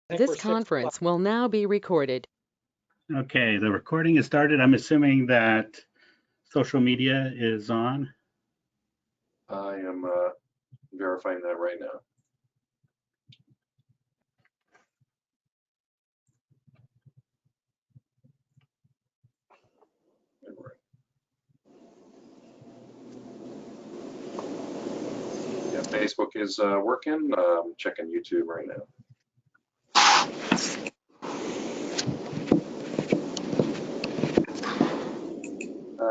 This conference will now be recorded. Okay, the recording is started. I'm assuming that social media is on. I am verifying that right now. Yeah, Facebook is working. I'm checking YouTube right now.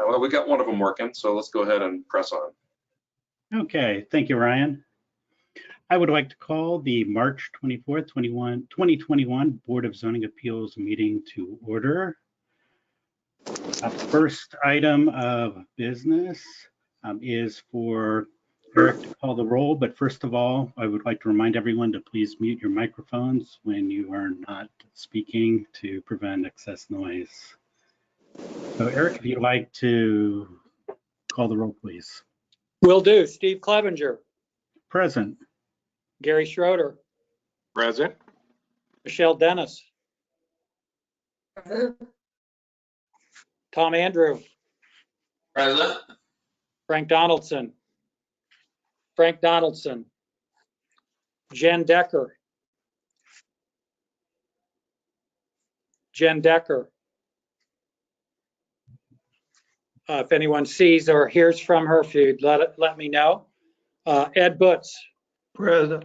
Well, we got one of them working, so let's go ahead and press on. Okay, thank you, Ryan. I would like to call the March 24th, 2021 Board of Zoning Appeals meeting to order. First item of business is for Eric to call the roll, but first of all, I would like to remind everyone to please mute your microphones when you are not speaking to prevent excess noise. So Eric, if you'd like to call the roll, please. Will do. Steve Clevenger. Present. Gary Schroeder. Present. Michelle Dennis. Tom Andrew. Present. Frank Donaldson. Frank Donaldson. Jen Decker. Jen Decker. If anyone sees or hears from her, if you'd let me know. Ed Butz. Present.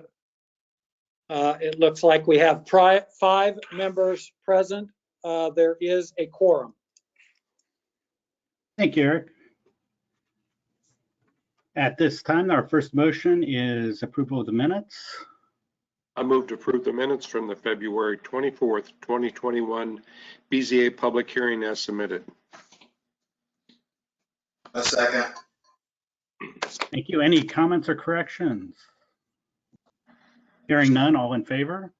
It looks like we have 5 members present. There is a quorum. Thank you, Eric. At this time, our first motion is approval of the minutes. I move to approve the minutes from the February 24th, 2021 BZA public hearing as submitted. A second. Thank you. Any comments or corrections? Hearing none, all in favor?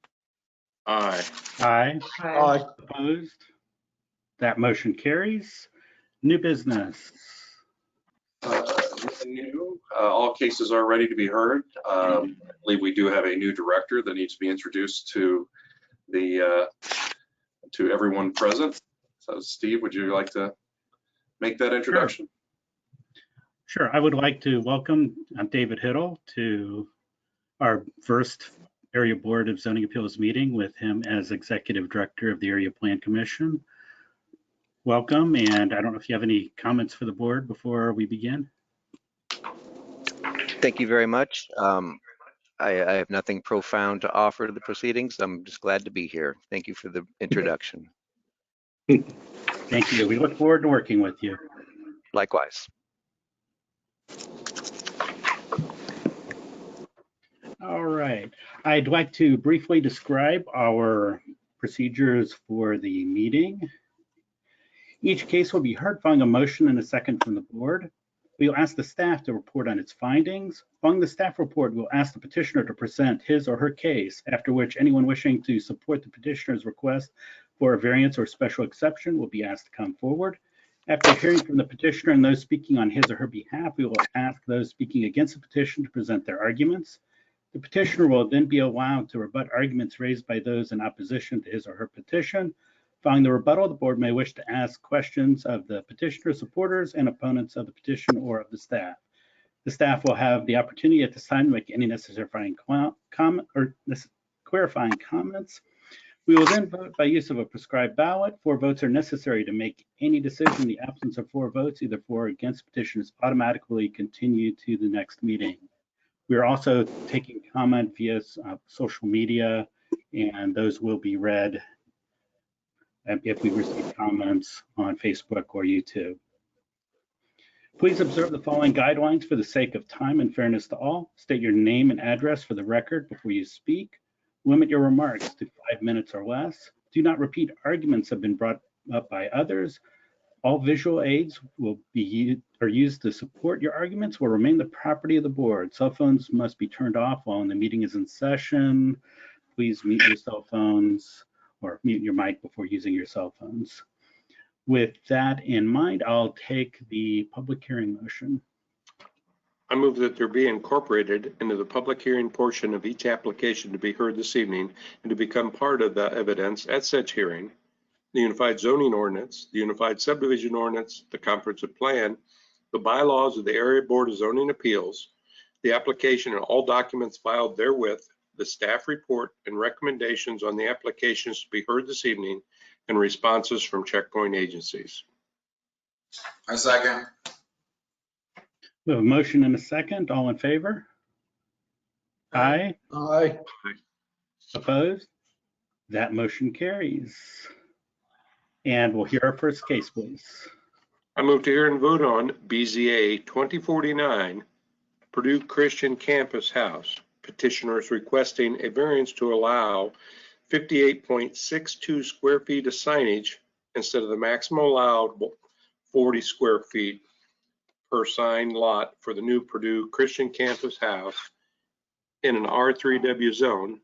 Aye. Aye. Aye. Opposed? That motion carries. New business. New. All cases are ready to be heard. I believe we do have a new director that needs to be introduced to the to everyone present. So Steve, would you like to make that introduction? Sure. I would like to welcome David Hiddle to our first Area Board of Zoning Appeals meeting with him as Executive Director of the Area Plan Commission. Welcome, and I don't know if you have any comments for the board before we begin. Thank you very much. I have nothing profound to offer to the proceedings. I'm just glad to be here. Thank you for the introduction. Thank you. We look forward to working with you. Likewise. All right. I'd like to briefly describe our procedures for the meeting. Each case will be heard following a motion and a second from the board. We will ask the staff to report on its findings. Following the staff report, we'll ask the petitioner to present his or her case, after which anyone wishing to support the petitioner's request for a variance or special exception will be asked to come forward. After hearing from the petitioner and those speaking on his or her behalf, we will ask those speaking against the petition to present their arguments. The petitioner will then be allowed to rebut arguments raised by those in opposition to his or her petition. Following the rebuttal, the board may wish to ask questions of the petitioner, supporters, and opponents of the petition or of the staff. The staff will have the opportunity at this time to make any necessary clarifying comments. We will then vote by use of a prescribed ballot. 4 votes are necessary to make any decision. In the absence of 4 votes, either for or against petitions automatically continue to the next meeting. We are also taking comment via social media, and those will be read if we receive comments on Facebook or YouTube. Please observe the following guidelines for the sake of time and fairness to all. State your name and address for the record before you speak. Limit your remarks to 5 minutes or less. Do not repeat arguments that have been brought up by others. All visual aids will be used to support your arguments will remain the property of the board. Cell phones must be turned off while the meeting is in session. Please mute your cell phones or mute your mic before using your cell phones. With that in mind, I'll take the public hearing motion. I move that there be incorporated into the public hearing portion of each application to be heard this evening and to become part of the evidence at such hearing, the Unified Zoning Ordinance, the Unified Subdivision Ordinance, the Comprehensive Plan, the bylaws of the Area Board of Zoning Appeals, the application and all documents filed therewith, the staff report and recommendations on the applications to be heard this evening, and responses from checkpoint agencies. I second. We have a motion and a second. All in favor? Aye. Aye. Opposed? That motion carries. And we'll hear our first case, please. I move to hear and vote on BZA 2049, Purdue Christian Campus House. Petitioners requesting a variance to allow 58.62 square feet of signage instead of the maximum allowed 40 square feet per sign lot for the new Purdue Christian Campus House in an R3W zone.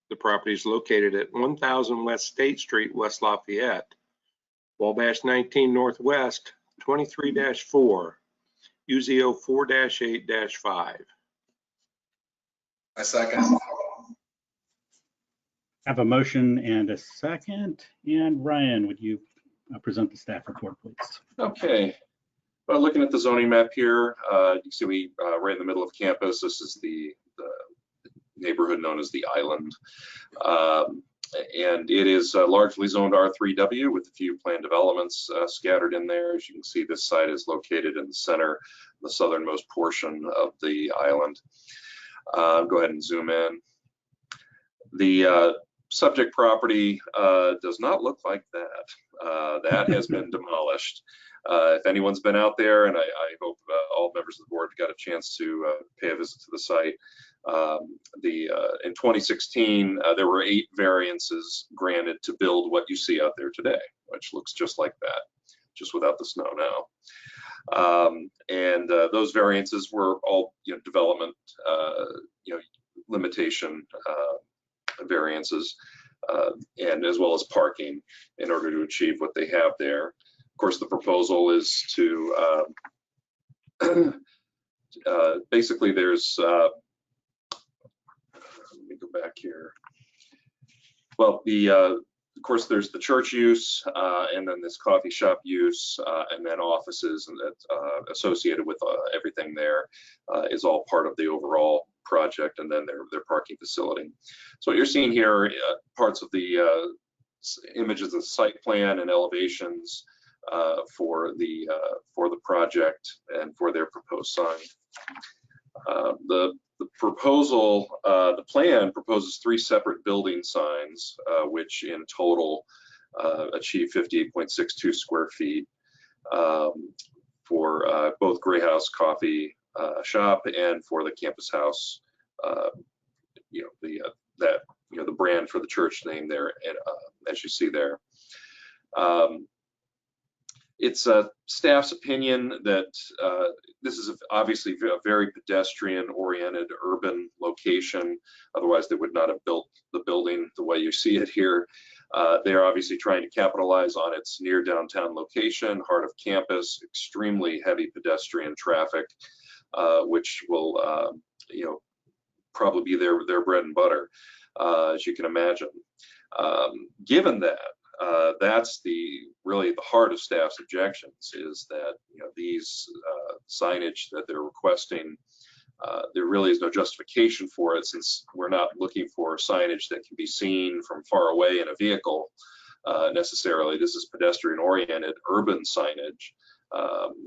The property is located at 1000 West State Street, West Lafayette, Wabash 19 Northwest, 23-4, UZO 4-8-5. I second. I have a motion and a second. And Ryan, would you present the staff report, please? Okay. Well, looking at the zoning map here, you can see we right in the middle of campus. This is the neighborhood known as the Island. And it is largely zoned R3W with a few planned developments scattered in there. As you can see, this site is located in the center, the southernmost portion of the island. Go ahead and zoom in. The subject property does not look like that. That has been demolished. If anyone's been out there, and I hope all members of the board got a chance to pay a visit to the site, in 2016, there were 8 variances granted to build what you see out there today, which looks just like that, just without the snow now. And those variances were all, development, limitation variances, and as well as parking in order to achieve what they have there. Of course, the proposal is to basically there's let me go back here. Well, of course, there's the church use, and then this coffee shop use, and then offices, and that associated with everything there is all part of the overall project, and then their parking facility. So what you're seeing here are parts of the images of the site plan and elevations for the project and for their proposed sign. The proposal, the plan proposes 3 separate building signs, which in total achieve 58.62 square feet for both Greyhouse Coffee Shop and for the Campus House. The brand for the church name there, as you see there. It's staff's opinion that this is obviously a very pedestrian-oriented urban location. Otherwise, they would not have built the building the way you see it here. They are obviously trying to capitalize on its near downtown location, heart of campus, extremely heavy pedestrian traffic, which will, probably be their bread and butter, as you can imagine. Given that, that's really the heart of staff's objections is that these signage that they're requesting, there really is no justification for it, since we're not looking for signage that can be seen from far away in a vehicle necessarily. This is pedestrian oriented urban signage,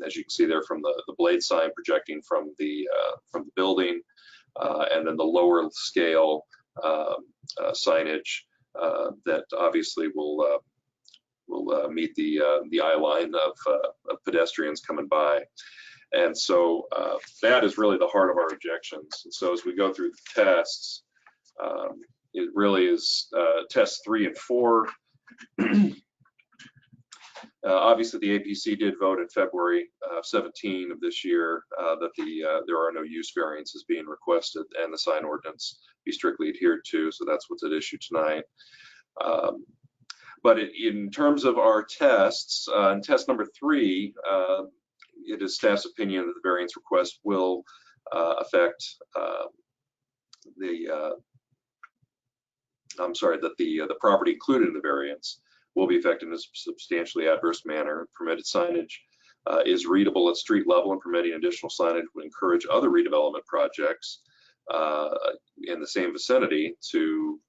as you can see there from the blade sign projecting from the building, and then the lower scale signage that obviously will meet the eye line of pedestrians coming by. And so that is really the heart of our objections. And so as we go through the tests, it really is tests 3 and 4. Obviously, the APC did vote in February 17 of this year that there are no use variances being requested and the sign ordinance be strictly adhered to. So that's what's at issue tonight. But in terms of our tests, in test number 3, it is staff's opinion that the variance request will affect the property included in the variance will be affected in a substantially adverse manner. Permitted signage is readable at street level, and permitting additional signage would encourage other redevelopment projects in the same vicinity to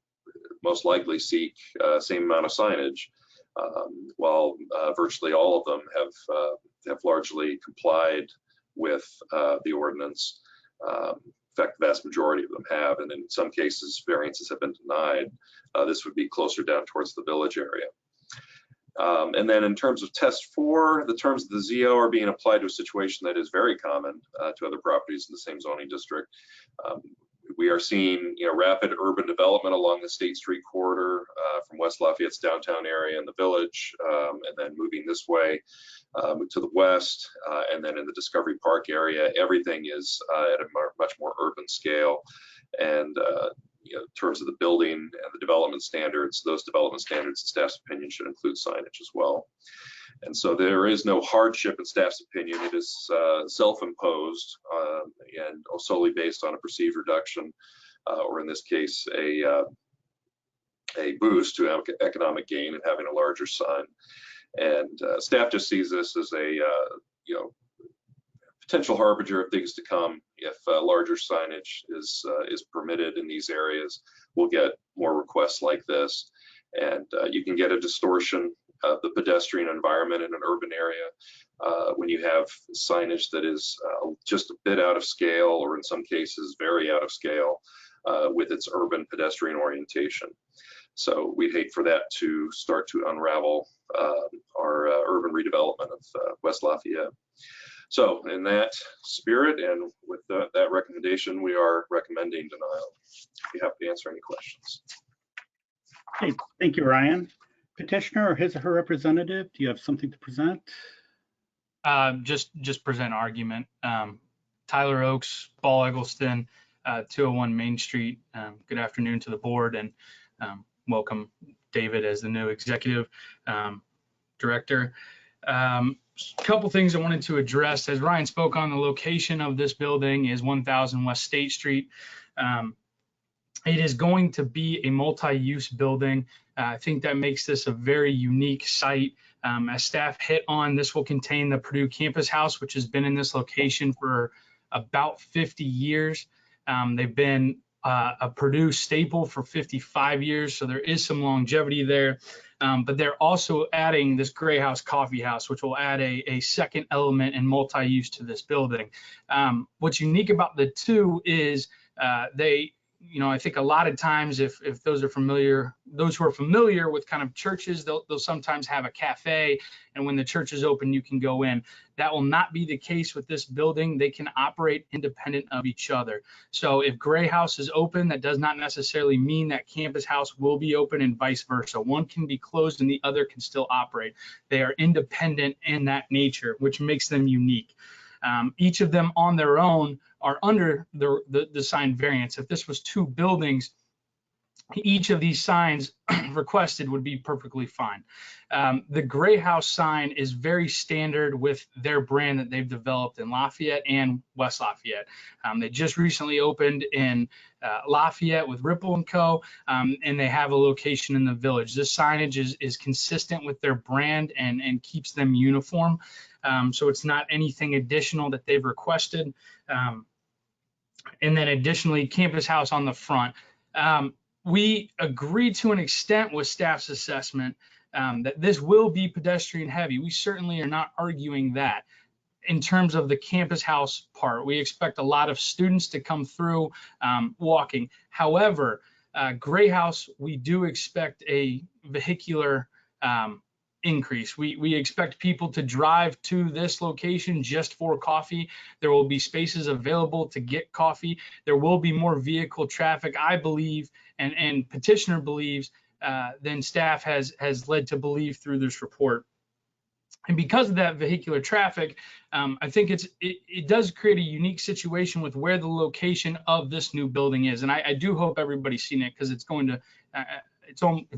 most likely seek same amount of signage, while virtually all of them have largely complied with the ordinance. In fact, the vast majority of them have, and in some cases, variances have been denied. This would be closer down towards the village area. And then in terms of test 4, the terms of the ZO are being applied to a situation that is very common to other properties in the same zoning district. We are seeing, rapid urban development along the State Street corridor from West Lafayette's downtown area and the village, and then moving this way to the west, and then in the Discovery Park area, everything is at a much more urban scale. And in terms of the building and the development standards, those development standards, in staff's opinion, should include signage as well. And so there is no hardship in staff's opinion. It is self-imposed and solely based on a perceived reduction, or in this case, a boost to economic gain and having a larger sign. And staff just sees this as a potential harbinger of things to come. If larger signage is permitted in these areas, we'll get more requests like this, and you can get a distortion of the pedestrian environment in an urban area when you have signage that is just a bit out of scale, or in some cases very out of scale with its urban pedestrian orientation. So we'd hate for that to start to unravel our urban redevelopment of West Lafayette. So in that spirit and with that recommendation, we are recommending denial. Be happy to answer any questions. Okay, thank you, Ryan. Petitioner or his or her representative, do you have something to present? Just present argument. Tyler Oaks, Paul Eggleston, 201 Main Street. Good afternoon to the board, and welcome David as the new executive director. Couple things I wanted to address. As Ryan spoke on, the location of this building is 1000 West State Street. It is going to be a multi-use building. I think that makes this a very unique site. As staff hit on, this will contain the Purdue Campus House, which has been in this location for about 50 years. They've been a Purdue staple for 55 years, so there is some longevity there. But they're also adding this Greyhouse coffee house, which will add a second element and multi-use to this building. What's unique about the two is I think a lot of times if those who are familiar with kind of churches, they'll sometimes have a cafe, and when the church is open, you can go in. That will not be the case with this building. They can operate independent of each other. So if Greyhouse is open, that does not necessarily mean that Campus House will be open, and vice versa. One can be closed and the other can still operate. They are independent in that nature, which makes them unique. Each of them on their own are under the sign variance. If this was two buildings, each of these signs requested would be perfectly fine. The Greyhouse sign is very standard with their brand that they've developed in Lafayette and West Lafayette. They just recently opened in Lafayette with Ripple & Co., and they have a location in the village. This signage is consistent with their brand and keeps them uniform. So it's not anything additional that they've requested. And then additionally, Campus House on the front. We agree to an extent with staff's assessment that this will be pedestrian heavy. We certainly are not arguing that. In terms of the Campus House part, we expect a lot of students to come through walking. However, Greyhouse, we do expect a vehicular increase. We expect people to drive to this location just for coffee. There will be spaces available to get coffee. There will be more vehicle traffic, I believe, and petitioner believes, than staff has led to believe through this report. And because of that vehicular traffic, I think it does create a unique situation with where the location of this new building is. And I do hope everybody's seen it, because it's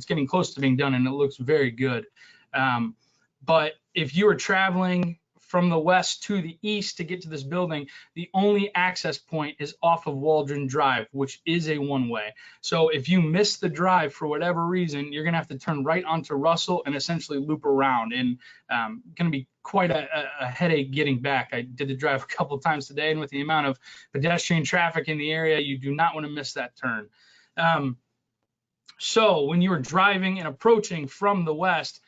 getting close to being done, and it looks very good. But if you are traveling from the west to the east to get to this building, the only access point is off of Waldron Drive, which is a one-way. So if you miss the drive for whatever reason, you're going to have to turn right onto Russell and essentially loop around. And going to be quite a headache getting back. I did the drive a couple of times today, and with the amount of pedestrian traffic in the area, you do not want to miss that turn. So when you're driving and approaching from the west,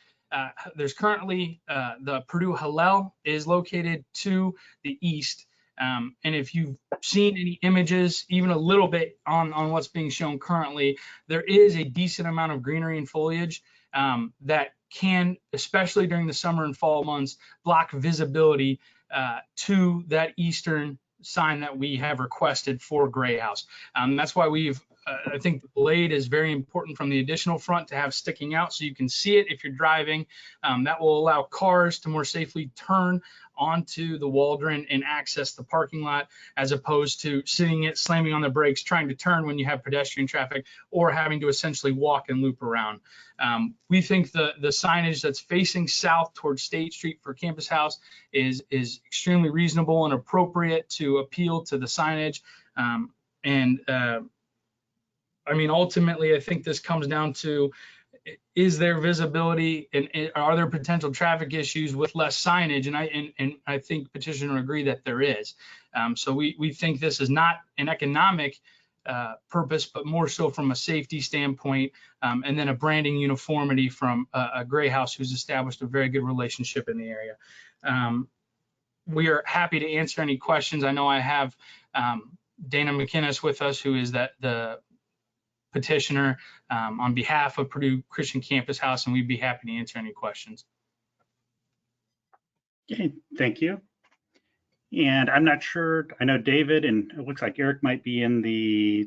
there's currently the Purdue Hallel is located to the east. And if you've seen any images, even a little bit on what's being shown currently, there is a decent amount of greenery and foliage that can, especially during the summer and fall months, block visibility to that eastern sign that we have requested for Greyhouse. That's why we've I think the blade is very important from the additional front to have sticking out so you can see it if you're driving. That will allow cars to more safely turn onto the Waldron and access the parking lot, as opposed to sitting it, slamming on the brakes, trying to turn when you have pedestrian traffic, or having to essentially walk and loop around. We think the signage that's facing south towards State Street for Campus House is extremely reasonable and appropriate to appeal to the signage. I mean, ultimately, I think this comes down to, is there visibility and are there potential traffic issues with less signage? And I think petitioner would agree that there is. So we think this is not an economic purpose, but more so from a safety standpoint, and then a branding uniformity from a Greyhouse who's established a very good relationship in the area. We are happy to answer any questions. I know I have Dana McInnes with us, who is the petitioner on behalf of Purdue Christian Campus House, and we'd be happy to answer any questions. Okay, thank you. And I'm not sure, I know David and it looks like Eric might be in the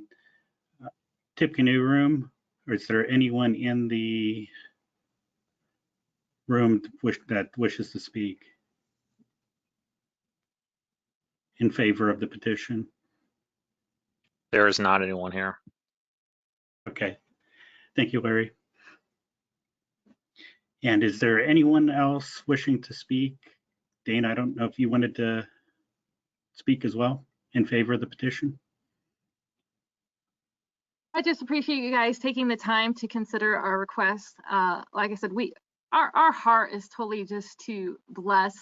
Tippecanoe room, or is there anyone in the room that wishes to speak in favor of the petition? There is not anyone here. Okay, thank you, Larry. And is there anyone else wishing to speak? Dana, I don't know if you wanted to speak as well in favor of the petition. I just appreciate you guys taking the time to consider our request. Like I said, our heart is totally just to bless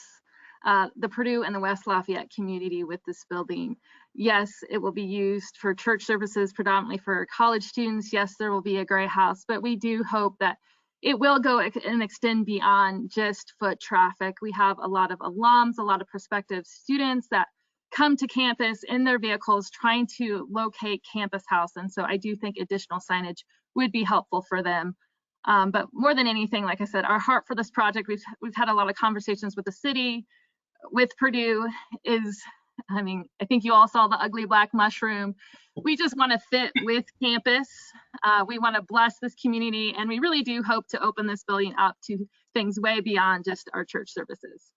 the Purdue and the West Lafayette community with this building. Yes, it will be used for church services, predominantly for college students. Yes, there will be a Greyhouse, but we do hope that it will go and extend beyond just foot traffic. We have a lot of alums, a lot of prospective students that come to campus in their vehicles trying to locate Campus House. And so I do think additional signage would be helpful for them. But more than anything, like I said, our heart for this project, we've had a lot of conversations with the city, with Purdue is, I mean, I think you all saw the ugly black mushroom. We just want to fit with campus. We want to bless this community, and we really do hope to open this building up to things way beyond just our church services.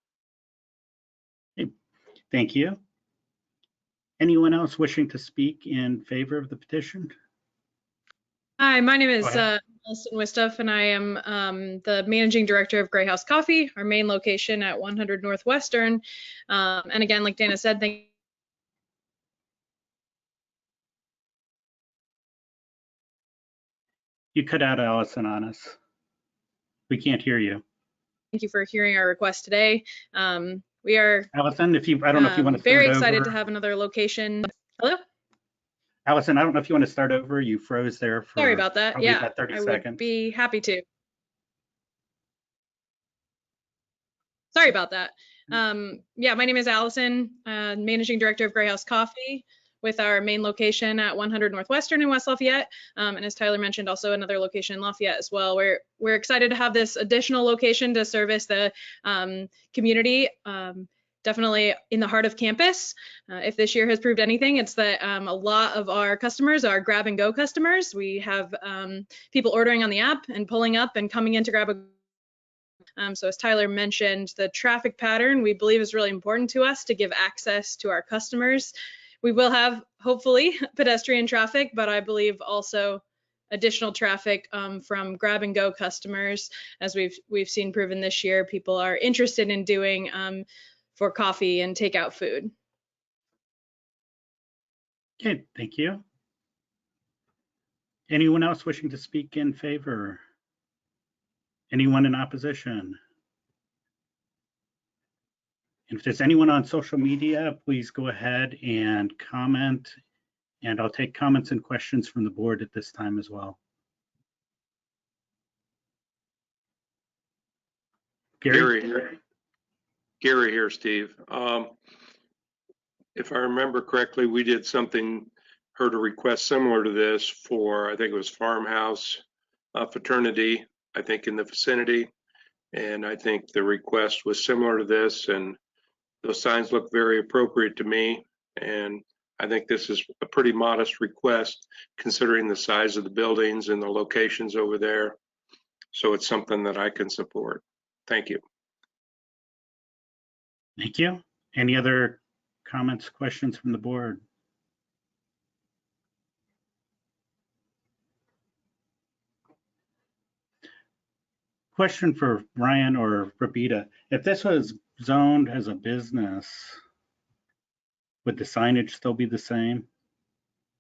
Thank you. Anyone else wishing to speak in favor of the petition? Hi, my name is Allison Wistuff, and I am the managing director of Greyhouse Coffee, our main location at 100 Northwestern. And again, like Dana said, thank You cut out, Allison, on us. We can't hear you. you for hearing our request today. We are Allison, I don't know if you want to very start excited over. to have another location. Hello? Allison, I don't know if you want to start over. You froze there for Sorry about that. Yeah, about 30 I seconds. would be happy to. Sorry about that. Yeah, my name is Allison, managing director of Greyhouse Coffee, with our main location at 100 Northwestern in West Lafayette. And as Tyler mentioned, also another location in Lafayette as well. We're excited to have this additional location to service the community, definitely in the heart of campus. If this year has proved anything, it's that a lot of our customers are grab and go customers. We have people ordering on the app and pulling up and coming in to grab a so as Tyler mentioned, the traffic pattern we believe is really important to us to give access to our customers. We will have, hopefully, pedestrian traffic, but I believe also additional traffic from grab and go customers. As we've seen proven this year, people are interested in doing for coffee and takeout food. Okay, thank you. Anyone else wishing to speak in favor? Anyone in opposition? And if there's anyone on social media, please go ahead and comment, and I'll take comments and questions from the board at this time as well. Gary? Gary here, Steve. If I remember correctly, we did heard a request similar to this for, I think it was Farmhouse Fraternity, I think in the vicinity. And I think the request was similar to this, and those signs look very appropriate to me. And I think this is a pretty modest request considering the size of the buildings and the locations over there. So it's something that I can support. Thank you. Thank you. Any other comments, questions from the board? Question for Ryan or Rabita. If this was zoned as a business, would the signage still be the same?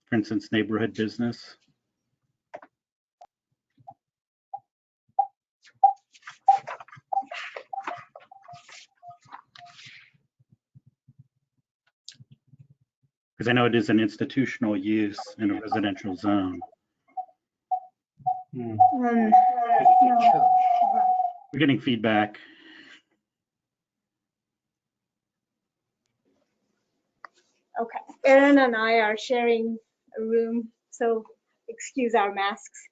For instance, neighborhood business? Because I know it is an institutional use in a residential zone. No. We're getting feedback. Okay, Erin and I are sharing a room, so excuse our masks.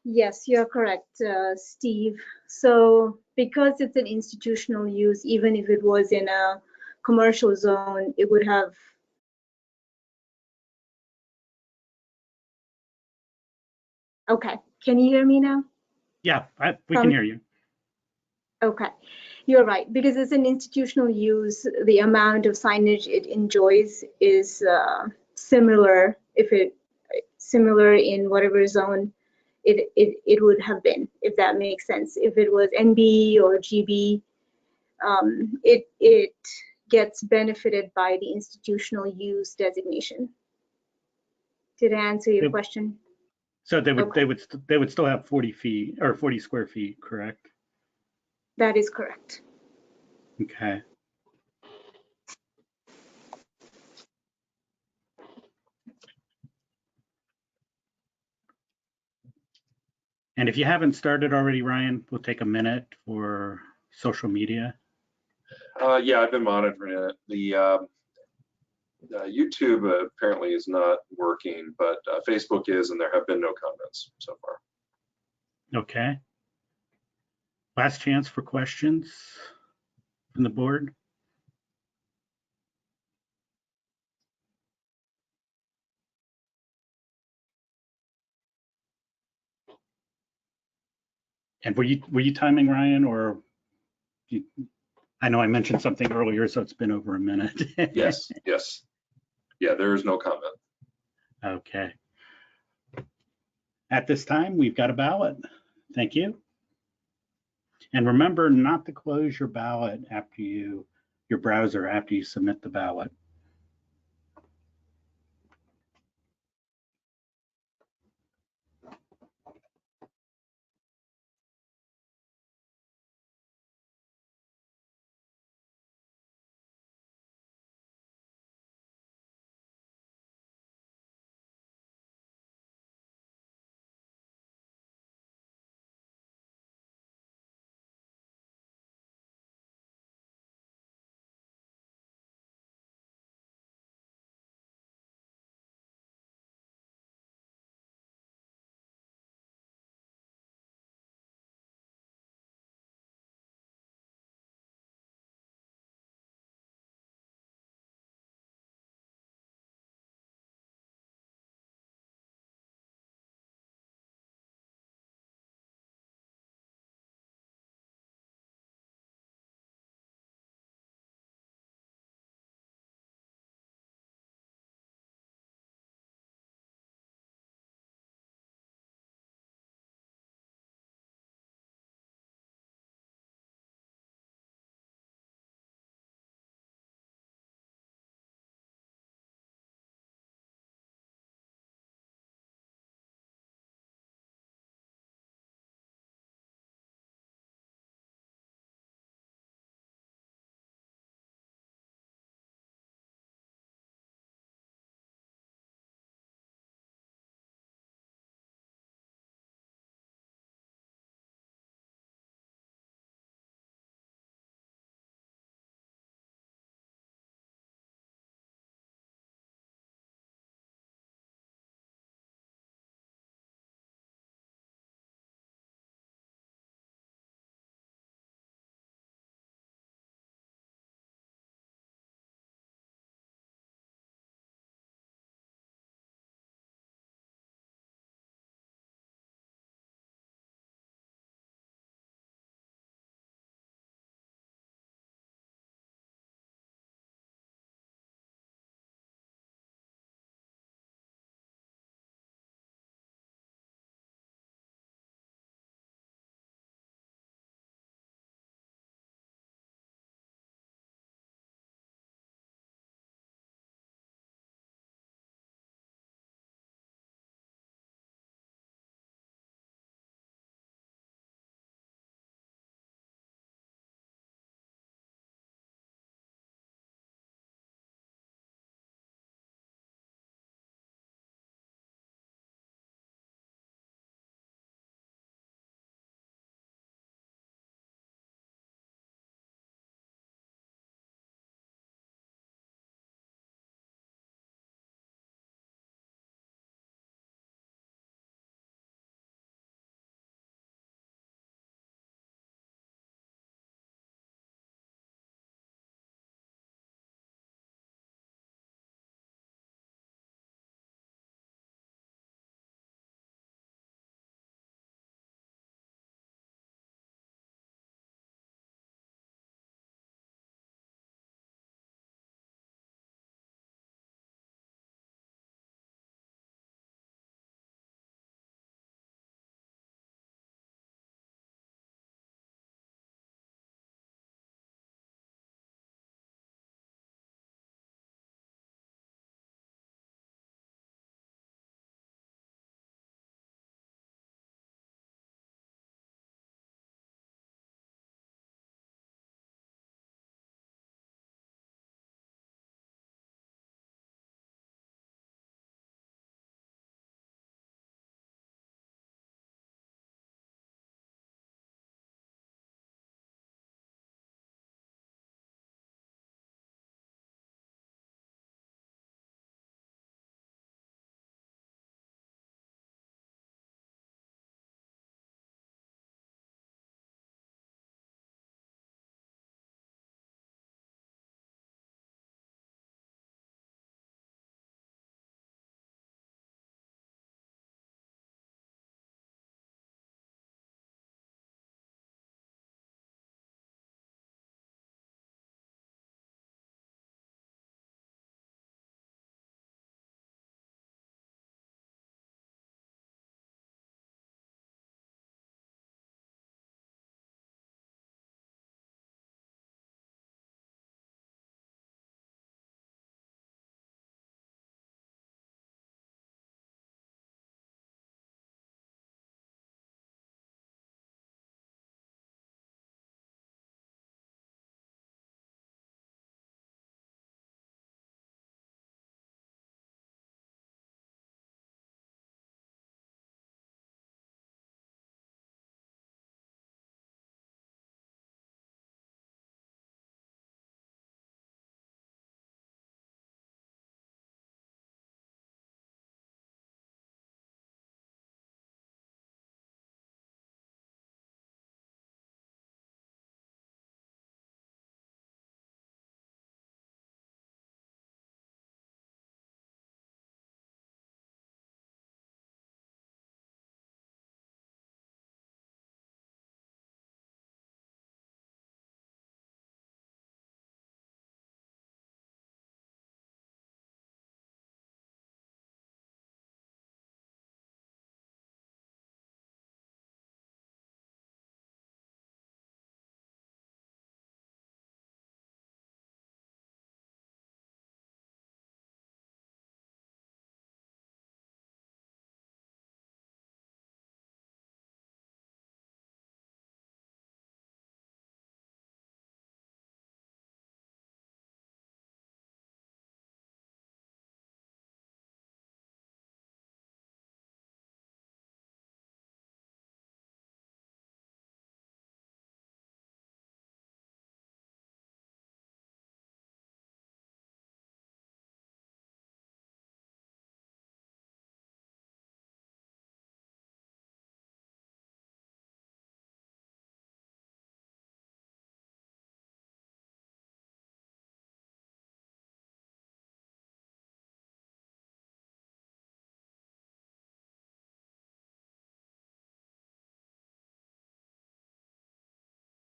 Yes, you're correct, Steve. So because it's an institutional use, even if it was in a commercial zone, it would have. Okay, can you hear me now? Yeah, we can hear you. Okay, you're right. Because it's an institutional use, the amount of signage it enjoys is similar. Similar in whatever zone it would have been, if that makes sense. If it was NB or GB, it gets benefited by the institutional use designation. Did I answer your question? So they would Okay. they would still have 40 feet or 40 square feet, correct? That is correct. Okay. And if you haven't started already, Ryan, we'll take a minute for social media. Yeah, I've been monitoring it. The YouTube apparently is not working, but Facebook is, and there have been no comments so far. Okay. Last chance for questions from the board. And were you timing, Ryan, or I know I mentioned something earlier, so it's been over a minute. Yes, yes. Yeah, there is no comment. Okay. At this time, we've got a ballot. Thank you. And remember not to close your ballot after your browser after you submit the ballot.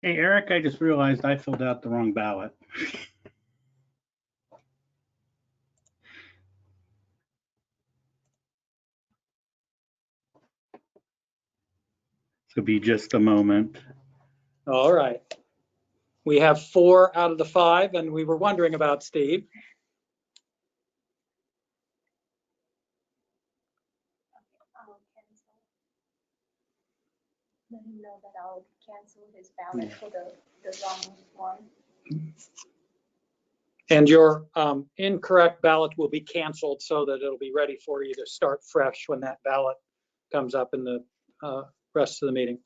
Hey, Eric, I just realized I filled out the wrong ballot. So be just a moment. All right. We have 4 out of the 5, and we were wondering about Steve. Let him know that I'll cancel his ballot for the wrong one. And your incorrect ballot will be canceled so that it'll be ready for you to start fresh when that ballot comes up in the rest of the meeting.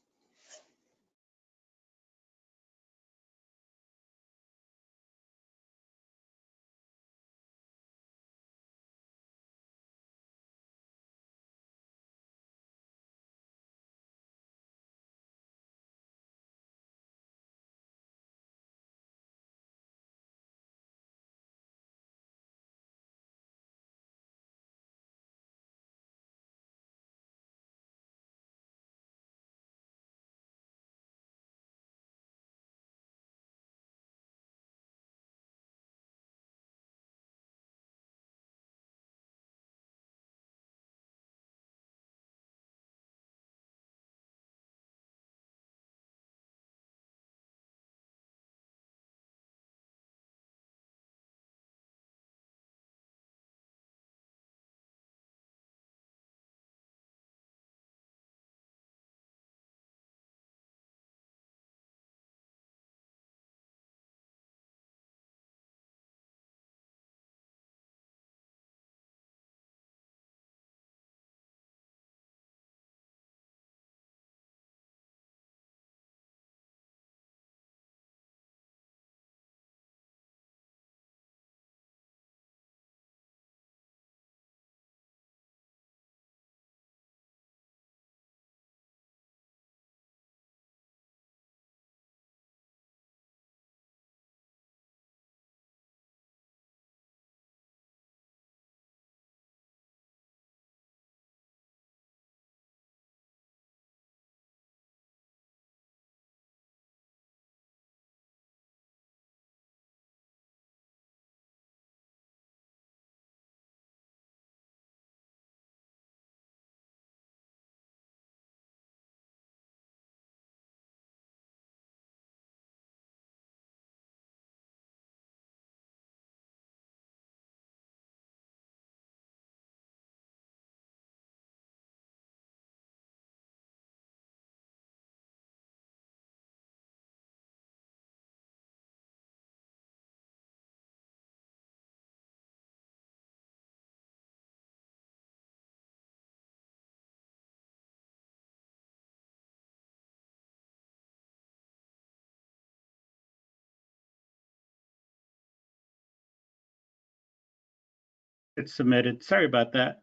It's submitted. Sorry about that.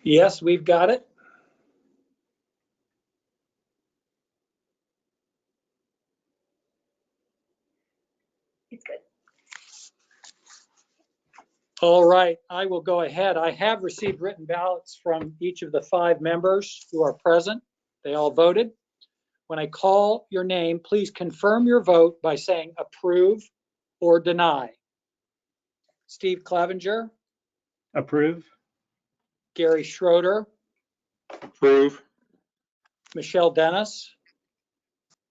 Yes, we've got it. It's good. All right, I will go ahead. I have received written ballots from each of the 5 members who are present. They all voted. When I call your name, please confirm your vote by saying approve or deny. Steve Clevenger, Approve. Gary Schroeder, Approve. Michelle Dennis,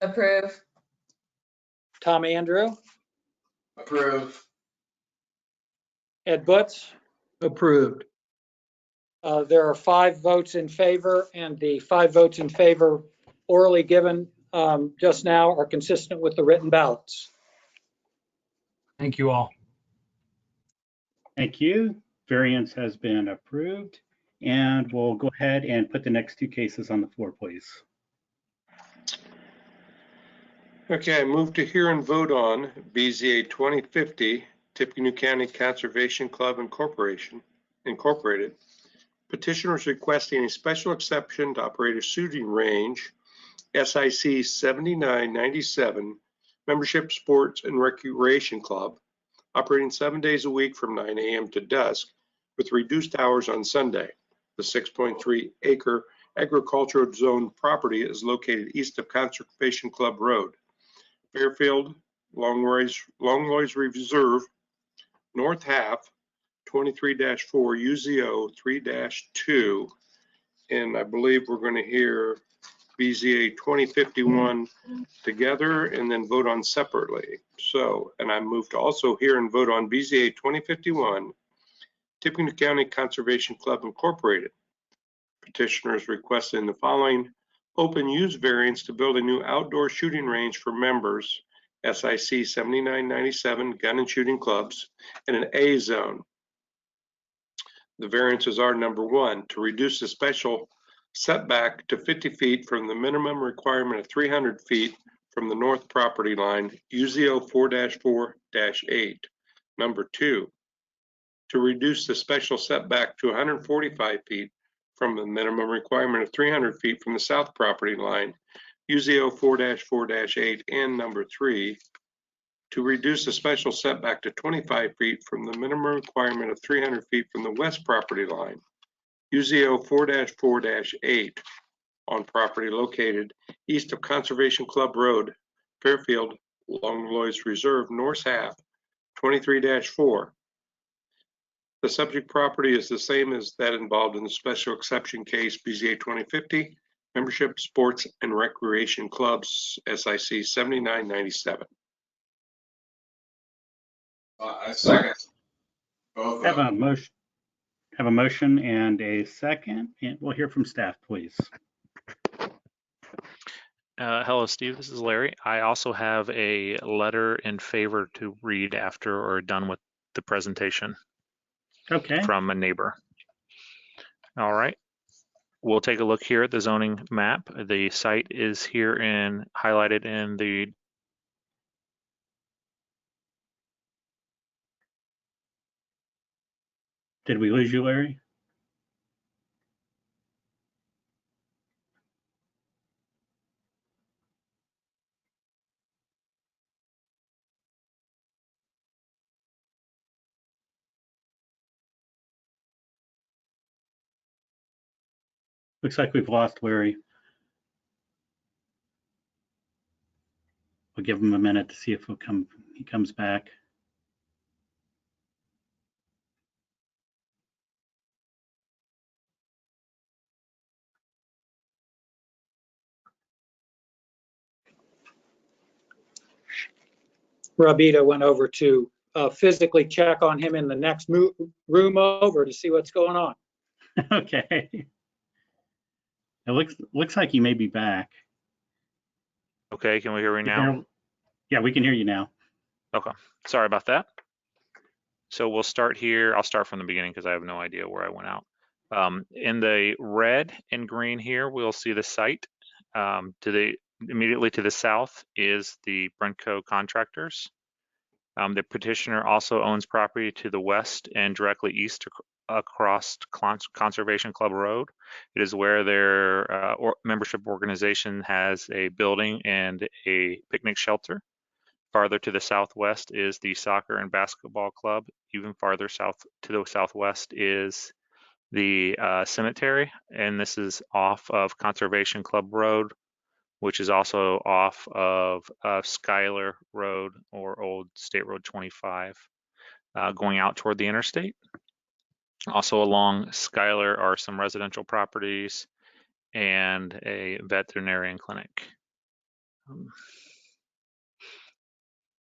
Approve. Tom Andrew, Approve. Ed Butts. Approved. There are 5 votes in favor, and the 5 votes in favor orally given just now are consistent with the written ballots. Thank you all. Thank you. Variance has been approved. And we'll go ahead and put the next 2 cases on the floor, please. Okay, I move to hear and vote on BZA 2050, Tippecanoe County Conservation Club Incorporated. Petitioners requesting a special exception to operate a shooting range, SIC 7997, Membership Sports and Recreation Club, operating 7 days a week from 9 a.m. to dusk, with reduced hours on Sunday. The 6.3 acre agricultural zone property is located east of Conservation Club Road, Fairfield, Longlois Reserve, north half, 23-4 UZO 3-2. And I believe we're going to hear BZA 2051 together and then vote on separately. So, and I move to also hear and vote on BZA 2051, Tippecanoe County Conservation Club Incorporated. Petitioners requesting the following open use variance to build a new outdoor shooting range for members, SIC 7997 gun and shooting clubs, in an A zone. The variances are: number one, to reduce the special setback to 50 feet from the minimum requirement of 300 feet from the north property line, UZO 4-4-8. Number two, to reduce the special setback to 145 feet from the minimum requirement of 300 feet from the south property line, UZO 4-4-8. And number three, to reduce the special setback to 25 feet from the minimum requirement of 300 feet from the west property line, UZO 4-4-8, on property located east of Conservation Club Road, Fairfield, Longlois Reserve, north half, 23-4. The subject property is the same as that involved in the special exception case BZA 2050, Membership Sports and Recreation Clubs, SIC 7997. I second both of Have them. a motion and a second, and we'll hear from staff, please. Hello, Steve. This is Larry. I also have a letter in favor to read after or done with the presentation Okay. from a neighbor. All right. We'll take a look here at the zoning map. The site is here in highlighted in the Did we lose you, Larry? Looks like we've lost Larry. We'll give him a minute to see if he comes back. Rabita went over to physically check on him in the next room over to see what's going on. Okay. It looks like he may be back. Okay, can we hear me now? Yeah, we can hear you now. Okay, sorry about that. So we'll start here. I'll start from the beginning because I have no idea where I went out. In the red and green here, we'll see the site. Immediately to the south is the Brentco Contractors. The petitioner also owns property to the west and directly east across Conservation Club Road. It is where their membership organization has a building and a picnic shelter. Farther to the southwest is the soccer and basketball club. Even farther south to the southwest is the cemetery, and this is off of Conservation Club Road, which is also off of Schuyler Road or Old State Road 25, going out toward the interstate. Also along Schuyler are some residential properties and a veterinarian clinic.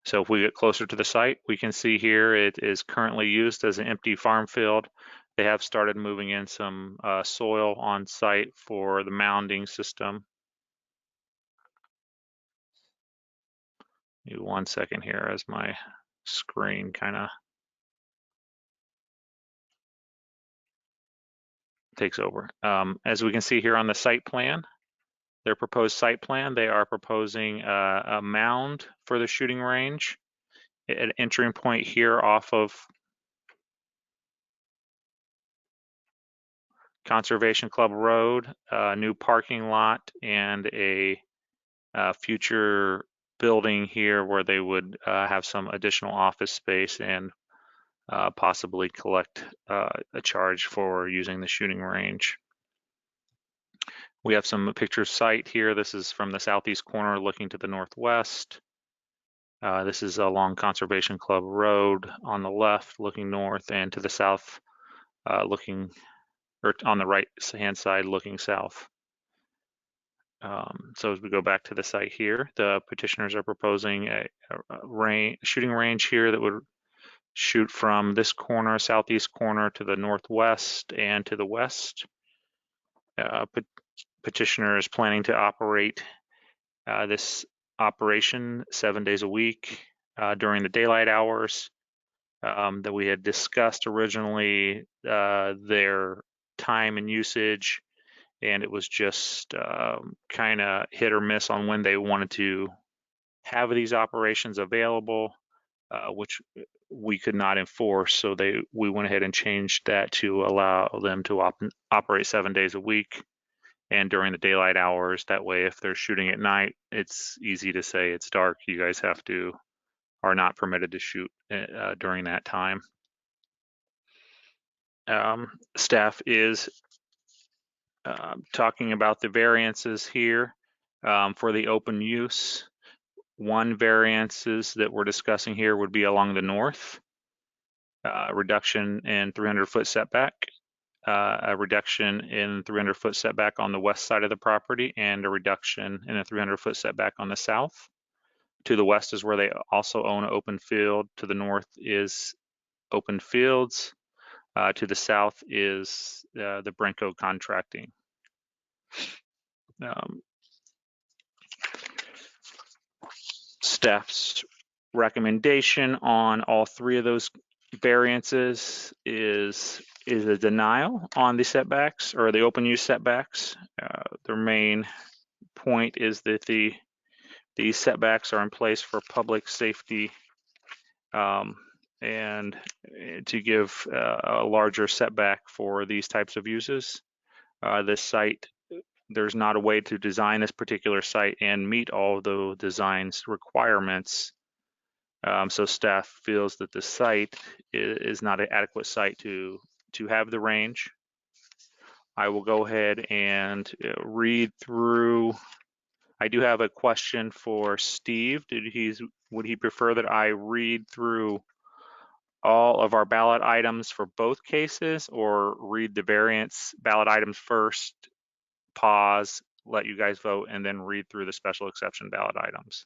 So if we get closer to the site, we can see here it is currently used as an empty farm field. They have started moving in some soil on site for the mounding system. Give me 1 second here as my screen kind of takes over. As we can see here on the site plan, their proposed site plan, they are proposing a mound for the shooting range at an entering point here off of Conservation Club Road, a new parking lot, and a future building here where they would have some additional office space and possibly collect a charge for using the shooting range. We have some picture site here. This is from the southeast corner looking to the northwest. This is along Conservation Club Road on the left looking north, and to the south looking, or on the right hand side looking south. So as we go back to the site here, the petitioners are proposing a shooting range here that would shoot from this corner, southeast corner, to the northwest and to the west. Petitioner is planning to operate this operation 7 days a week during the daylight hours that we had discussed originally, their time and usage, and it was just kind of hit or miss on when they wanted to have these operations available, which we could not enforce. So we went ahead and changed that to allow them to operate 7 days a week and during the daylight hours. That way, if they're shooting at night, it's easy to say it's dark. You guys are not permitted to shoot during that time. Staff is talking about the variances here for the open use. One variances that we're discussing here would be along the north, reduction in 300-foot setback, a reduction in 300-foot setback on the west side of the property, and a reduction in a 300-foot setback on the south. To the west is where they also own an open field. To the north is open fields. To the south is the Brenco Contracting. Staff's recommendation on all three of those variances is a denial on the setbacks, or the open use setbacks. Their main point is that these setbacks are in place for public safety and to give a larger setback for these types of uses. This site, there's not a way to design this particular site and meet all of the design's requirements. So staff feels that the site is not an adequate site to have the range. I will go ahead and read through. I do have a question for Steve. Would he prefer that I read through all of our ballot items for both cases, or read the variance ballot items first, pause, let you guys vote, and then read through the special exception ballot items?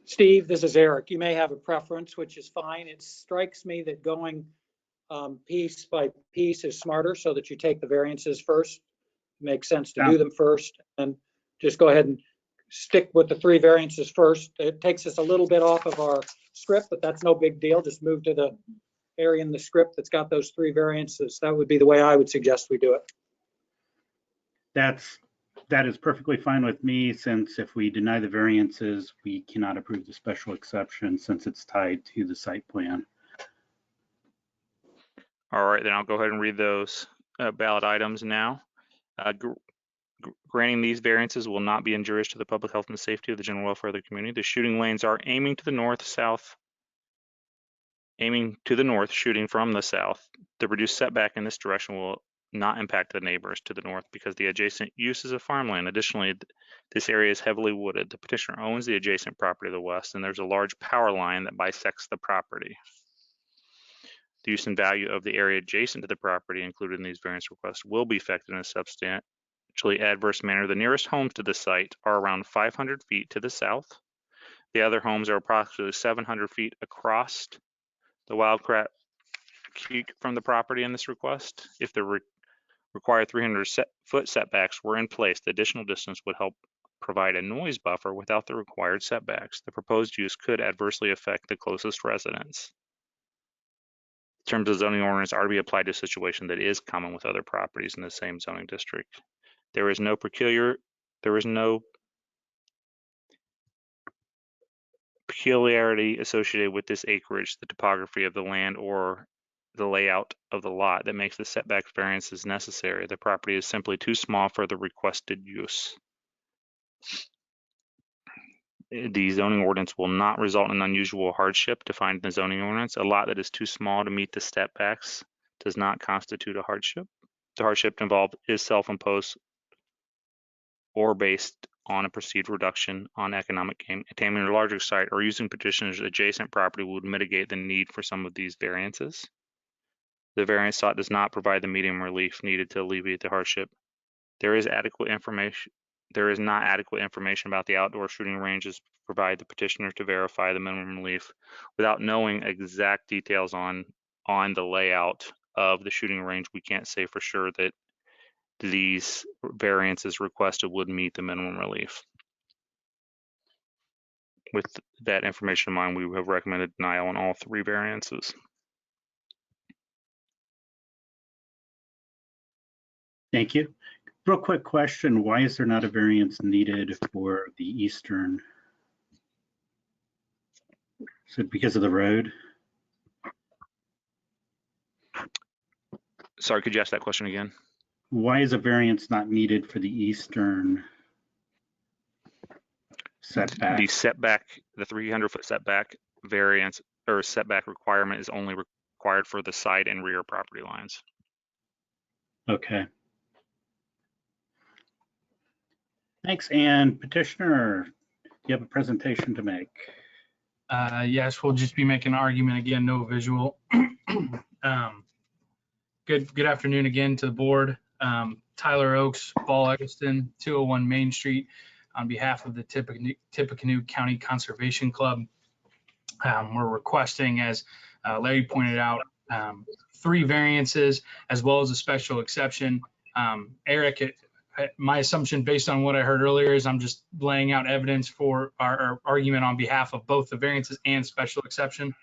Steve, this is Eric. You may have a preference, which is fine. It strikes me that going piece by piece is smarter, so that you take the variances first. It makes sense to do them first, and just go ahead and stick with the three variances first. It takes us a little bit off of our script, but that's no big deal. Just move to the area in the script that's got those three variances. That would be the way I would suggest we do it. That is perfectly fine with me, since if we deny the variances, we cannot approve the special exception since it's tied to the site plan. All right, then I'll go ahead and read those ballot items now. Granting these variances will not be injurious to the public health and safety of the general welfare of the community. The shooting lanes are aiming to the north, shooting from the south. The reduced setback in this direction will not impact the neighbors to the north because the adjacent use is a farmland. Additionally, this area is heavily wooded. The petitioner owns the adjacent property to the west, and there's a large power line that bisects the property. The use and value of the area adjacent to the property included in these variance requests will be affected in a substantially adverse manner. The nearest homes to the site are around 500 feet to the south. The other homes are approximately 700 feet across the Wildcat Creek from the property in this request. If the required 300-foot setbacks were in place, the additional distance would help provide a noise buffer without the required setbacks. The proposed use could adversely affect the closest residents. Terms of zoning ordinance are to be applied to a situation that is common with other properties in the same zoning district. There is no peculiarity associated with this acreage, the topography of the land, or the layout of the lot that makes the setback variances necessary. The property is simply too small for the requested use. The zoning ordinance will not result in unusual hardship defined in the zoning ordinance. A lot that is too small to meet the setbacks does not constitute a hardship. the hardship involved is self-imposed or based on a perceived reduction on economic gain, attaining a larger site or using petitioner's adjacent property would mitigate the need for some of these variances. The variance sought does not provide the medium relief needed to alleviate the hardship. There is not adequate information about the outdoor shooting ranges to provide the petitioner to verify the minimum relief without knowing exact details on the layout of the shooting range. We can't say for sure that these variances requested would meet the minimum relief. With that information in mind, we have recommended denial on all 3 variances. Thank you. Real quick question, why is there not a variance needed for the eastern? Is it because of the road? Sorry, could you ask that question again? Why is a variance not needed for the eastern setback? The setback, the 300-foot setback variance or setback requirement is only required for the side and rear property lines. Okay. Thanks. And petitioner, do you have a presentation to make? Yes, we'll just be making an argument again, no visual. Good afternoon again to the board. Tyler Oaks, Ball Eggleston, 201 Main Street, on behalf of the Tippecanoe County Conservation Club. We're requesting, as Larry pointed out, 3 variances as well as a special exception. Eric, my assumption based on what I heard earlier is I'm just laying out evidence for our argument on behalf of both the variances and special exception.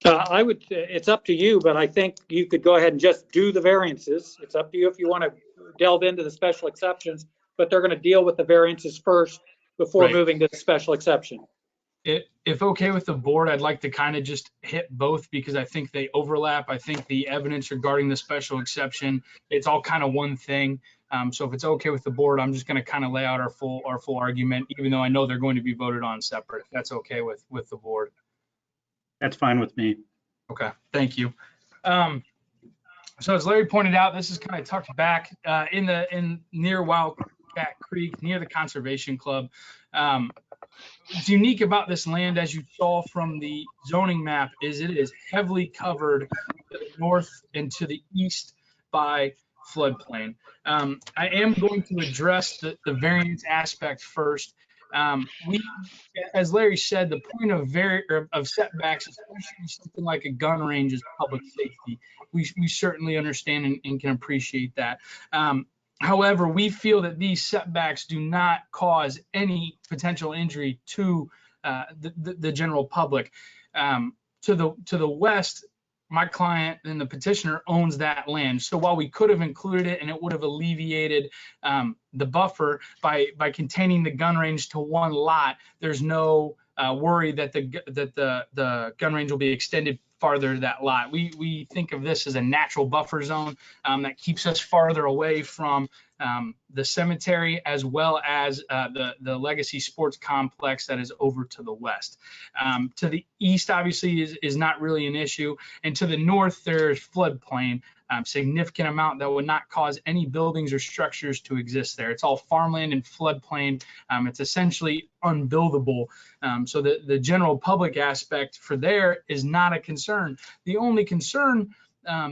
It's up to you, but I think you could go ahead and just do the variances. It's up to you if you want to delve into the special exceptions, but they're going to deal with the variances first before moving to the special exception. If okay with the board, I'd like to kind of just hit both because I think they overlap. I think the evidence regarding the special exception, it's all kind of one thing. So if it's okay with the board, I'm just going to kind of lay out our full argument, even though I know they're going to be voted on separate. If that's okay with the board. That's fine with me. Okay, thank you. So as Larry pointed out, this is kind of tucked back in near Wildcat Creek, near the Conservation Club. What's unique about this land, as you saw from the zoning map, is it is heavily covered to the north and to the east by floodplain. I am going to address the variance aspect first. As Larry said, the point of setbacks, especially something like a gun range, is public safety. We certainly understand and can appreciate that. However, we feel that these setbacks do not cause any potential injury to the general public. To the west, my client and the petitioner owns that land. So while we could have included it and it would have alleviated the buffer by containing the gun range to one lot, there's no worry that the gun range will be extended farther to that lot. We think of this as a natural buffer zone that keeps us farther away from the cemetery, as well as the Legacy Sports Complex that is over to the west. To the east, obviously, is not really an issue. And to the north, there's floodplain, significant amount that would not cause any buildings or structures to exist there. It's all farmland and floodplain. It's essentially unbuildable. So the general public aspect for there is not a concern. The only concern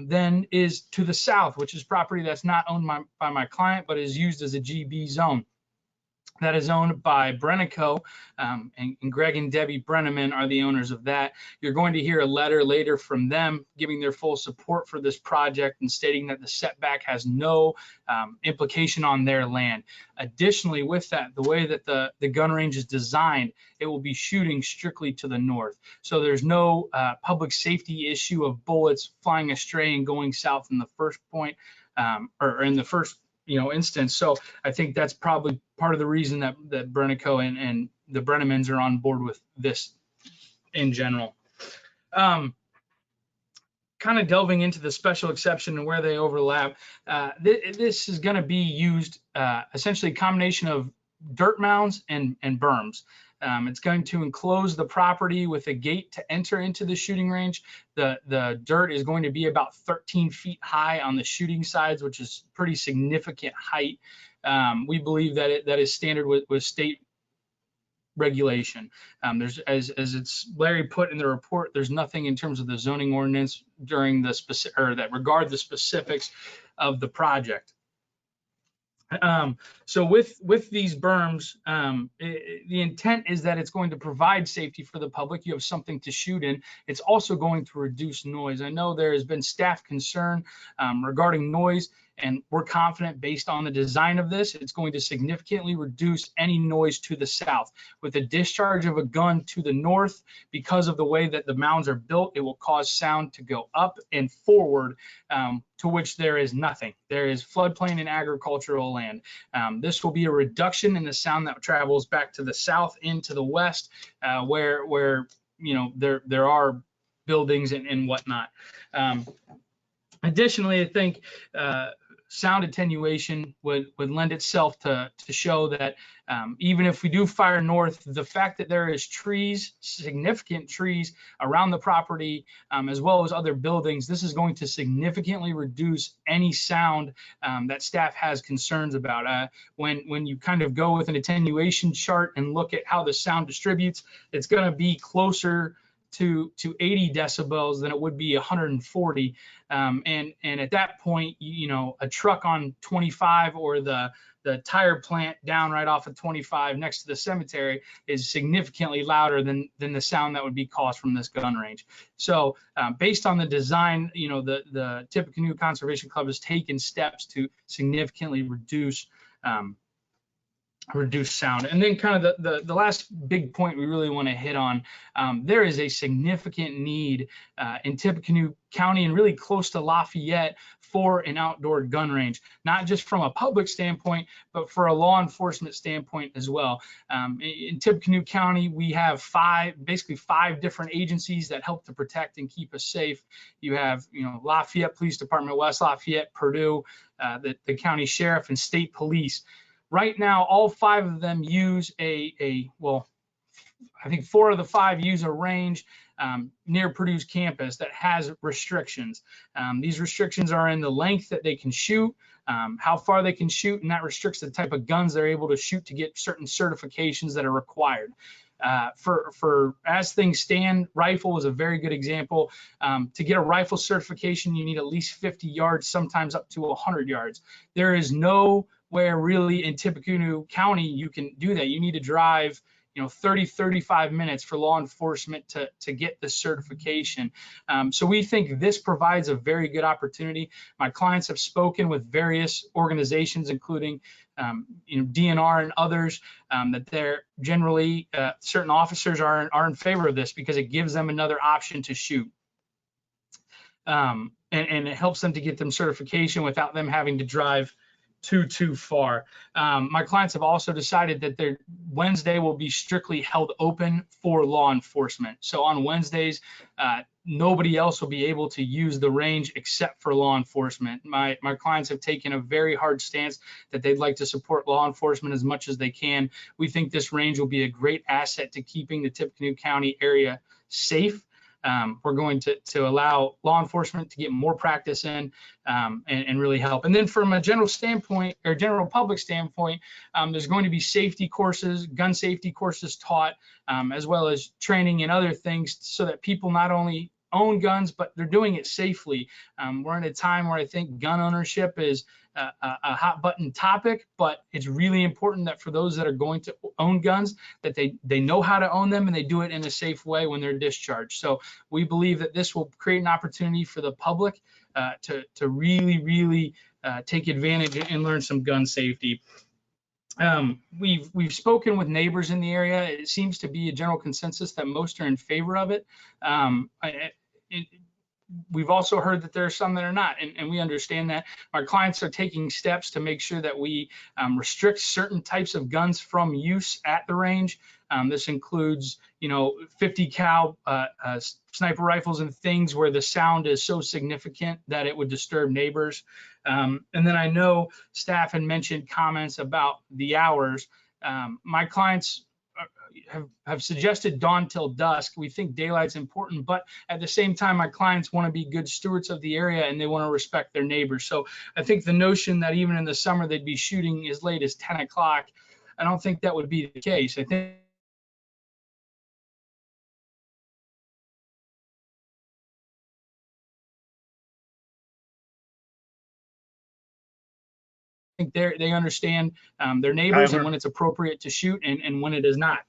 then is to the south, which is property that's not owned by my client, but is used as a GB zone. That is owned by Tippecanoe, and Greg and Debbie Brenneman are the owners of that. You're going to hear a letter later from them giving their full support for this project and stating that the setback has no implication on their land. Additionally, with that, the way that the gun range is designed, it will be shooting strictly to the north. So there's no public safety issue of bullets flying astray and going south in the first point, or in the first instance. So I think that's probably part of the reason that Tippecanoe and the Brennemans are on board with this in general. Kind of delving into the special exception and where they overlap, this is going to be used essentially a combination of dirt mounds and berms. It's going to enclose the property with a gate to enter into the shooting range. The dirt is going to be about 13 feet high on the shooting sides, which is pretty significant height. We believe that that is standard with state regulation. There's, as it's Larry put in the report, there's nothing in terms of the zoning ordinance during the specific, or that regard the specifics of the project. So with these berms, the intent is that it's going to provide safety for the public. You have something to shoot in. It's also going to reduce noise. I know there has been staff concern regarding noise, and we're confident based on the design of this, it's going to significantly reduce any noise to the south. With the discharge of a gun to the north, because of the way that the mounds are built, it will cause sound to go up and forward, to which there is nothing. There is floodplain and agricultural land. This will be a reduction in the sound that travels back to the south into the west, where you know there are buildings and whatnot. Additionally, I think sound attenuation would lend itself to show that even if we do fire north, the fact that there is trees, significant trees around the property, as well as other buildings, this is going to significantly reduce any sound that staff has concerns about. When you kind of go with an attenuation chart and look at how the sound distributes, it's going to be closer to 80 decibels than it would be 140. And at that point, you know, a truck on 25 or the tire plant down right off of 25 next to the cemetery is significantly louder than the sound that would be caused from this gun range. So based on the design, you know, the Tippecanoe Conservation Club has taken steps to significantly reduce sound. And then kind of the last big point we really want to hit on, there is a significant need in Tippecanoe County and really close to Lafayette for an outdoor gun range, not just from a public standpoint, but for a law enforcement standpoint as well. In Tippecanoe County, we have basically five different agencies that help to protect and keep us safe. You have, you know, Lafayette Police Department, West Lafayette, Purdue, the county sheriff, and state police. Right now, all five of them use well, I think 4 of the 5 use a range near Purdue's campus that has restrictions. These restrictions are in the length that they can shoot, how far they can shoot, and that restricts the type of guns they're able to shoot to get certain certifications that are required. For as things stand, rifle is a very good example. To get a rifle certification, you need at least 50 yards, sometimes up to 100 yards. There is nowhere really in Tippecanoe County you can do that. You need to drive, you know, 30-35 minutes for law enforcement to get the certification. So we think this provides a very good opportunity. My clients have spoken with various organizations, including you know, DNR and others, that they're generally certain officers are in favor of this because it gives them another option to shoot. And it helps them to get them certification without them having to drive too far. My clients have also decided that their Wednesday will be strictly held open for law enforcement. So on Wednesdays, nobody else will be able to use the range except for law enforcement. My clients have taken a very hard stance that they'd like to support law enforcement as much as they can. We think this range will be a great asset to keeping the Tippecanoe County area safe. We're going to allow law enforcement to get more practice in and really help. And then from a general standpoint or general public standpoint, there's going to be safety courses, gun safety courses taught, as well as training and other things so that people not only own guns, but they're doing it safely. We're in a time where I think gun ownership is a hot button topic, but it's really important that for those that are going to own guns, that they know how to own them and they do it in a safe way when they're discharged. So we believe that this will create an opportunity for the public to really take advantage and learn some gun safety. We've spoken with neighbors in the area. It seems to be a general consensus that most are in favor of it. We've also heard that there are some that are not, and we understand that. Our clients are taking steps to make sure that we restrict certain types of guns from use at the range. This includes, you know, 50 cal sniper rifles and things where the sound is so significant that it would disturb neighbors. And then I know staff had mentioned comments about the hours. My clients have suggested dawn till dusk. We think daylight's important, but at the same time, my clients want to be good stewards of the area and they want to respect their neighbors. So I think the notion that even in the summer they'd be shooting as late as 10 o'clock, I don't think that would be the case. I think they understand their neighbors Tyler? and when it's appropriate to shoot and when it is not.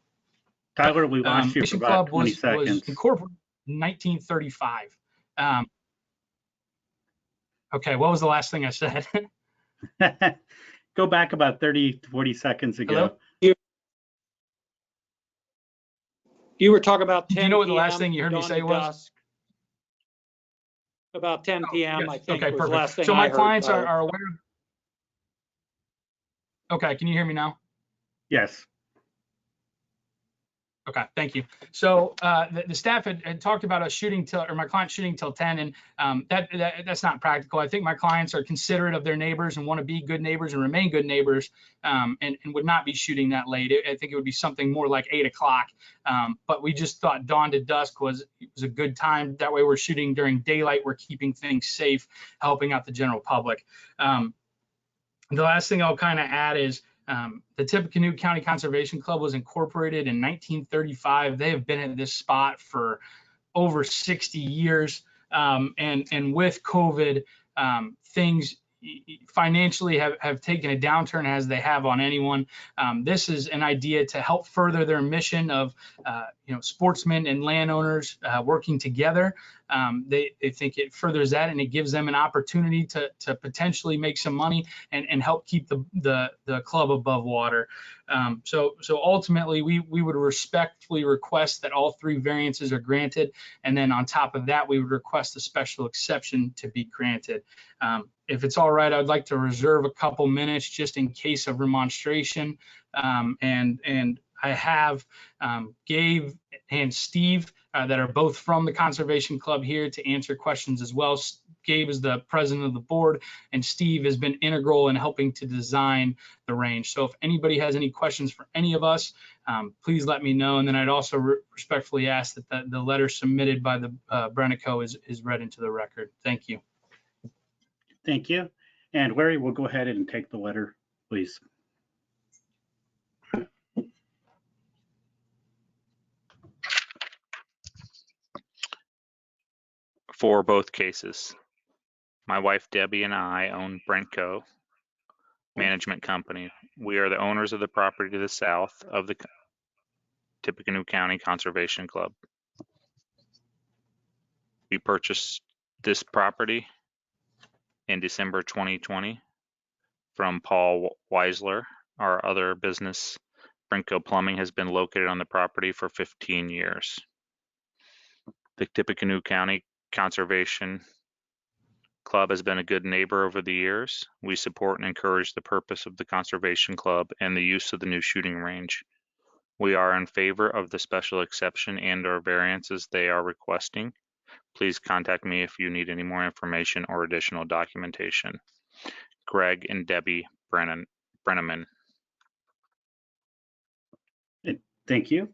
Tyler, we lost you for Fishing about Club 20 was seconds. incorporated in 1935. Okay, what was the last thing I said? Go back about 30, 40 seconds ago. Hello? You were talking about 10 Do you know what the last PM, thing you heard me dawn say to was? dusk. About 10 PM, Yes. I think Okay, was the perfect. last thing So I my heard, clients Tyler. are aware. Okay, can you hear me now? Yes. Okay, thank you. So the staff had talked about us shooting till, or my client shooting till 10, and that's not practical. I think my clients are considerate of their neighbors and want to be good neighbors and remain good neighbors, and would not be shooting that late. I think it would be something more like 8 o'clock. But we just thought dawn to dusk was a good time. That way we're shooting during daylight. We're keeping things safe, helping out the general public. The last thing I'll kind of add is the Tippecanoe County Conservation Club was incorporated in 1935. They have been at this spot for over 60 years. And with COVID, things financially have taken a downturn as they have on anyone. This is an idea to help further their mission of sportsmen and landowners working together. They think it furthers that, and it gives them an opportunity to potentially make some money and help keep the club above water. So ultimately, we would respectfully request that all 3 variances are granted, and then on top of that, we would request a special exception to be granted. If it's all right, I'd like to reserve a couple minutes just in case of remonstration, and I have Gabe and Steve that are both from the Conservation Club here to answer questions as well. Gabe is the president of the board, and Steve has been integral in helping to design the range. So if anybody has any questions for any of us, please let me know. And then I'd also respectfully ask that the letter submitted by the Tippecanoe is read into the record. Thank you. Thank you. And Larry, we'll go ahead and take the letter, please. For both cases, my wife Debbie and I own Brentco Management Company. We are the owners of the property to the south of the Tippecanoe County Conservation Club. We purchased this property in December 2020 from Paul Weisler. Our other business, Brentco Plumbing, has been located on the property for 15 years. The Tippecanoe County Conservation Club has been a good neighbor over the years. We support and encourage the purpose of the Conservation Club and the use of the new shooting range. We are in favor of the special exception and/or variances they are requesting. Please contact me if you need any more information or additional documentation. Greg and Debbie Brenneman. Thank you.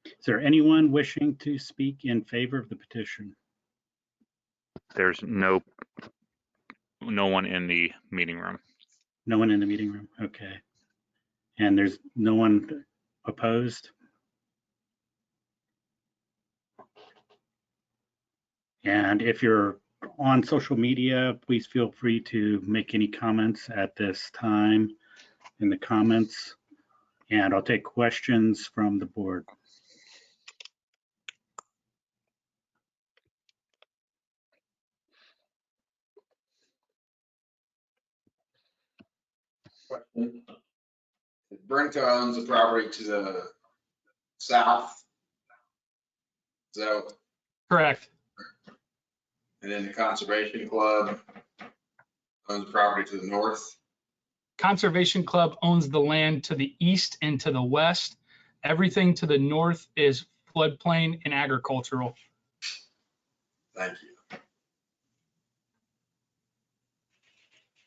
Is there anyone wishing to speak in favor of the petition? There's no one in the meeting room. No one in the meeting room? Okay. And there's no one opposed? And if you're on social media, please feel free to make any comments at this time in the comments, and I'll take questions from the board. Brentco owns the property to the south. So, Correct. and then the Conservation Club owns the property to the north. Conservation Club owns the land to the east and to the west. Everything to the north is floodplain and agricultural. Thank you.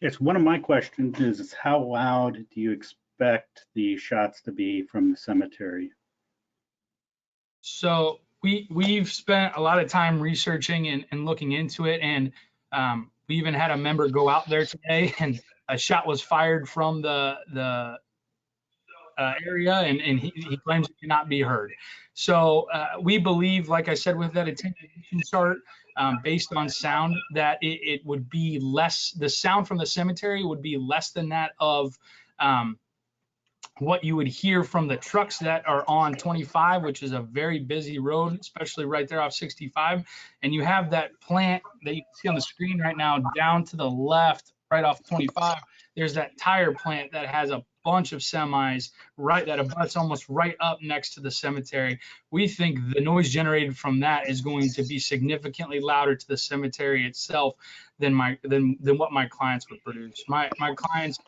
Yes, one of my questions is how loud do you expect the shots to be from the cemetery? So we've spent a lot of time researching and looking into it, and we even had a member go out there today, and a shot was fired from the area, and he claims it cannot be heard. So we believe, like I said, with that attenuation chart, based on sound, that it would be less. The sound from the cemetery would be less than that of what you would hear from the trucks that are on 25, which is a very busy road, especially right there off 65. And you have that plant that you can see on the screen right now down to the left, right off 25. There's that tire plant that has a bunch of semis right that abuts almost right up next to the cemetery. We think the noise generated from that is going to be significantly louder to the cemetery itself than what my clients would produce. My clients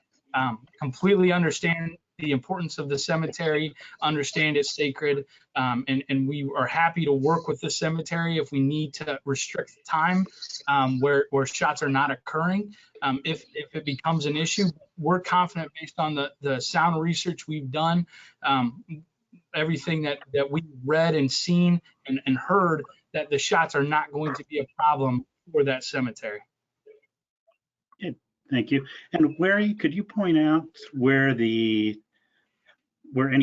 completely understand the importance of the cemetery, understand it's sacred, and we are happy to work with the cemetery if we need to restrict the time where shots are not occurring. If it becomes an issue, we're confident based on the sound research we've done, everything that we've read and seen and heard, that the shots are not going to be a problem for that cemetery. Thank you. And could you point out where any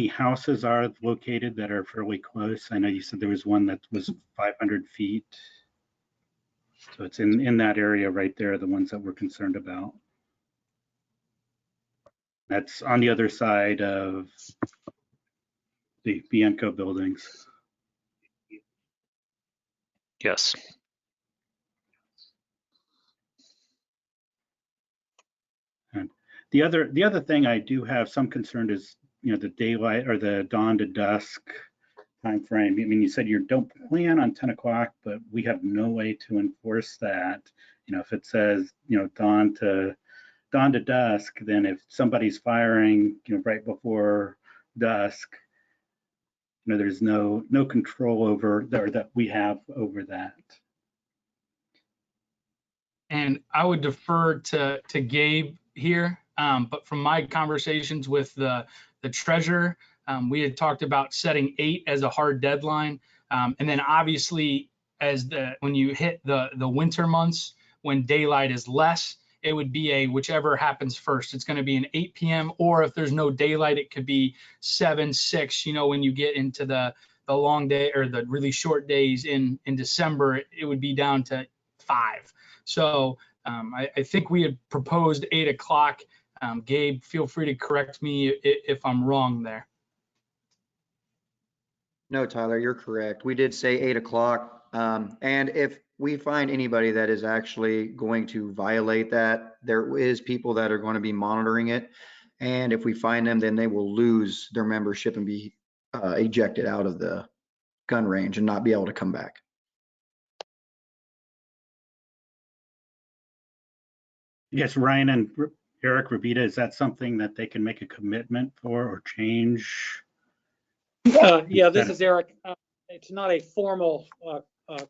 houses are located that are fairly close? I know you said there was one that was 500 feet. So it's in that area right there, the ones that we're concerned about. That's on the other side of the Bianco buildings. Yes. And the other thing I do have some concern is, the daylight or the dawn to dusk time frame. I mean, you said you don't plan on 10 o'clock, but we have no way to enforce that. If it says, dawn to dusk, then if somebody's firing, right before dusk, there's no control over that we have over that. And I would defer to Gabe here, but from my conversations with the treasurer, we had talked about setting 8 as a hard deadline, and then obviously when you hit the winter months when daylight is less, it would be whichever happens first. It's going to be an 8 p.m. or if there's no daylight, it could be 7, 6. When you get into the long day or the really short days in December, it would be down to 5. So I think we had proposed 8 o'clock. Gabe, feel free to correct me if I'm wrong there. No, Tyler, you're correct. We did say 8 o'clock. And if we find anybody that is actually going to violate that, there is people that are going to be monitoring it. And if we find them, then they will lose their membership and be ejected out of the gun range and not be able to come back. Yes, Ryan and Eric, Rabita, is that something that they can make a commitment for or change? Yeah, this is Eric. It's not a formal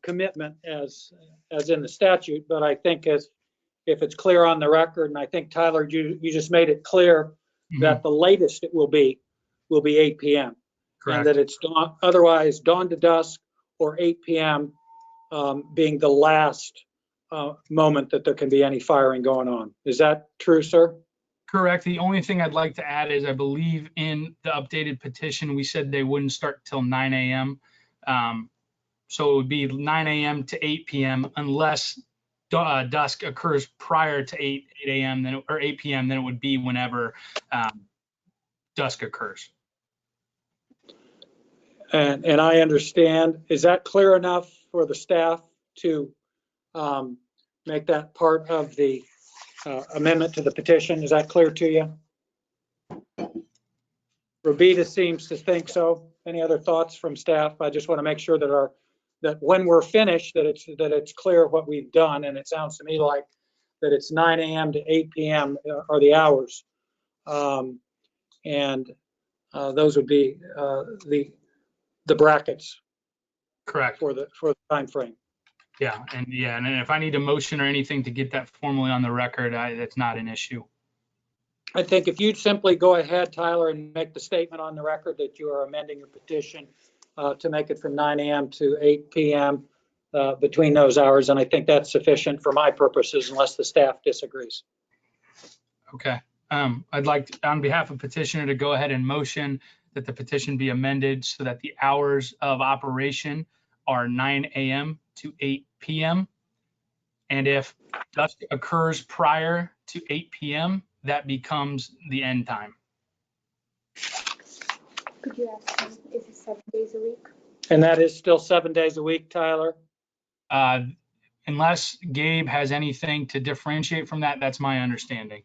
commitment as in the statute, but I think if it's clear on the record, and I think Tyler, you just made it clear that the latest it will be 8 p.m. Correct. And that it's otherwise dawn to dusk or 8 p.m. Being the last moment that there can be any firing going on. Is that true, sir? Correct. The only thing I'd like to add is I believe in the updated petition, we said they wouldn't start till 9 a.m. So it would be 9 a.m. to 8 p.m. unless dusk occurs prior to 8 a.m. or 8 p.m. Then it would be whenever dusk occurs. And I understand. Is that clear enough for the staff to make that part of the amendment to the petition? Is that clear to you? Rabita seems to think so. Any other thoughts from staff? I just want to make sure that when we're finished, that it's clear what we've done. And it sounds to me like that it's 9 a.m. to 8 p.m. are the hours, and those would be the brackets. Correct. For the time frame. Yeah, and if I need a motion or anything to get that formally on the record, that's not an issue. I think if you'd simply go ahead, Tyler, and make the statement on the record that you are amending your petition to make it from 9 a.m. to 8 p.m. Between those hours, and I think that's sufficient for my purposes unless the staff disagrees. Okay. I'd like to, on behalf of petitioner, to go ahead and motion that the petition be amended so that the hours of operation are 9 a.m. to 8 p.m. And if dusk occurs prior to 8 p.m., that becomes the end time. Could you ask him, is it 7 days a week? And that is still 7 days a week, Tyler? Unless Gabe has anything to differentiate from that, that's my understanding.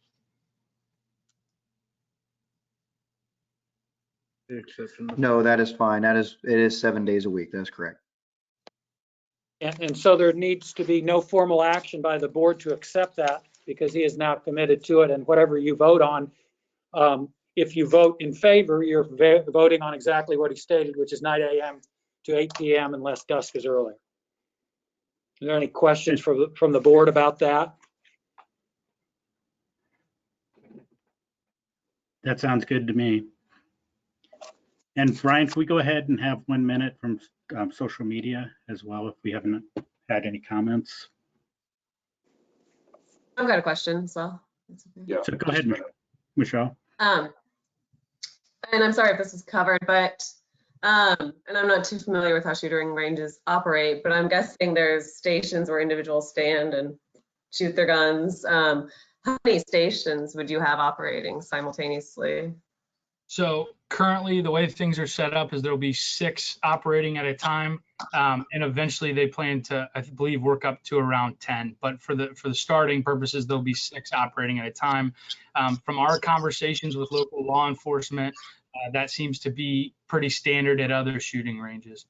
No, that is fine. It is 7 days a week. That's correct. And so there needs to be no formal action by the board to accept that because he is now committed to it, and whatever you vote on, if you vote in favor, you're voting on exactly what he stated, which is 9 a.m. to 8 p.m. unless dusk is earlier. Are there any questions from the board about that? That sounds good to me. And Brian, can we go ahead and have 1 minute from social media as well if we haven't had any comments? I've got a question, so. Yeah. So go ahead, Michelle. And I'm sorry if this is covered, but, and I'm not too familiar with how shooting ranges operate, but I'm guessing there's stations where individuals stand and shoot their guns. How many stations would you have operating simultaneously? So currently, the way things are set up is there'll be 6 operating at a time, and eventually they plan to, I believe, work up to around 10. But for the starting purposes, there'll be 6 operating at a time. From our conversations with local law enforcement, that seems to be pretty standard at other shooting ranges.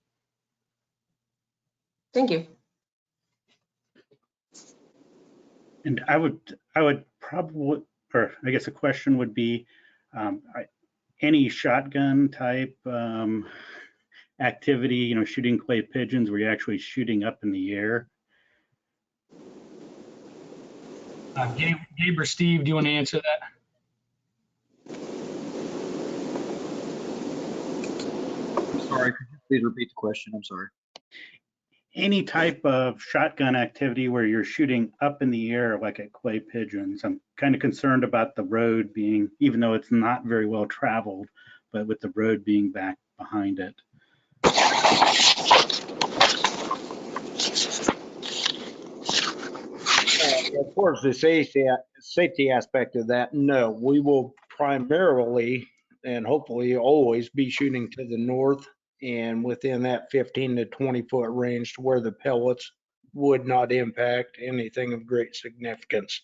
Thank you. And I would probably, or I guess a question would be, any shotgun type activity, shooting clay pigeons where you're actually shooting up in the air? Gabe or Steve, do you want to answer that? I'm sorry, could you please repeat the question? I'm sorry. Any type of shotgun activity where you're shooting up in the air like at clay pigeons. I'm kind of concerned about the road being, even though it's not very well traveled, but with the road being back behind it. As far as the safety aspect of that, no, we will primarily and hopefully always be shooting to the north and within that 15 to 20 foot range to where the pellets would not impact anything of great significance.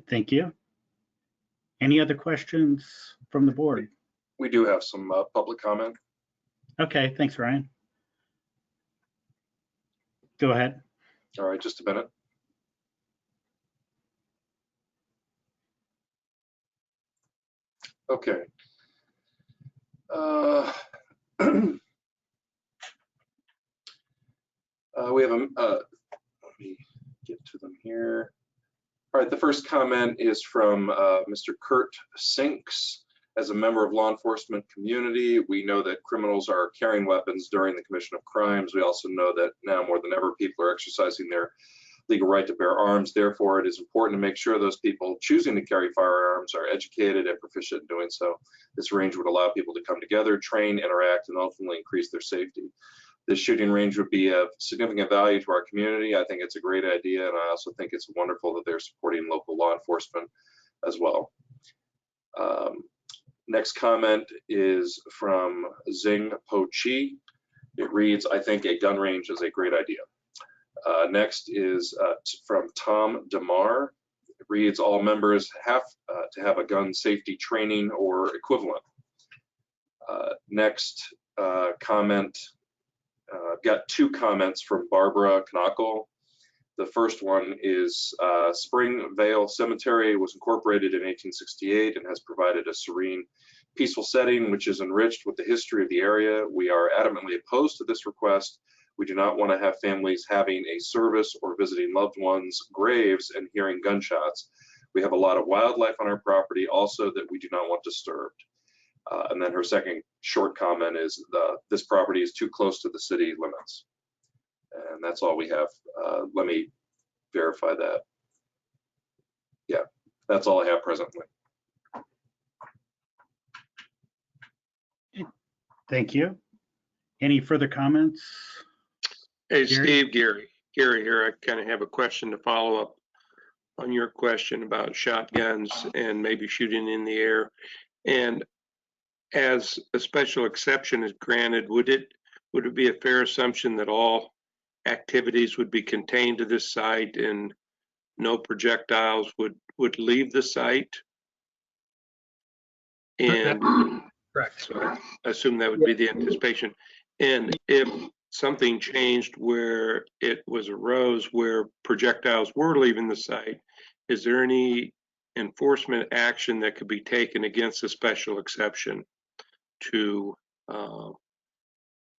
Thank you. Any other questions from the board? We do have some public comment. Okay, thanks, Ryan. Go ahead. All right, just a minute. Okay. We have let me get to them here. All right, the first comment is from Mr. Kurt Sinks. As a member of law enforcement community, we know that criminals are carrying weapons during the commission of crimes. We also know that now more than ever, people are exercising their legal right to bear arms. Therefore, it is important to make sure those people choosing to carry firearms are educated and proficient in doing so. This range would allow people to come together, train, interact, and ultimately increase their safety. This shooting range would be of significant value to our community. I think it's a great idea, and I also think it's wonderful that they're supporting local law enforcement as well. Next comment is from Zing Po Chi. It reads, I think a gun range is a great idea. Next is from Tom DeMar. It reads, all members have to have a gun safety training or equivalent. Next comment, I've got 2 comments from Barbara Knackle. The first one is Springvale Cemetery was incorporated in 1868 and has provided a serene, peaceful setting which is enriched with the history of the area. We are adamantly opposed to this request. We do not want to have families having a service or visiting loved ones' graves and hearing gunshots. We have a lot of wildlife on our property also that we do not want disturbed. And then her second short comment is this property is too close to the city limits. And that's all we have. Let me verify that. Yeah, that's all I have presently. Thank you. Any further comments? Hey, Gary? Steve, Gary here. I kind of have a question to follow up on your question about shotguns and maybe shooting in the air. And as a special exception is granted, would it be a fair assumption that all activities would be contained to this site and no projectiles would leave the site? And Correct. so I assume that would be the anticipation. And if something changed where it arose where projectiles were leaving the site, is there any enforcement action that could be taken against a special exception to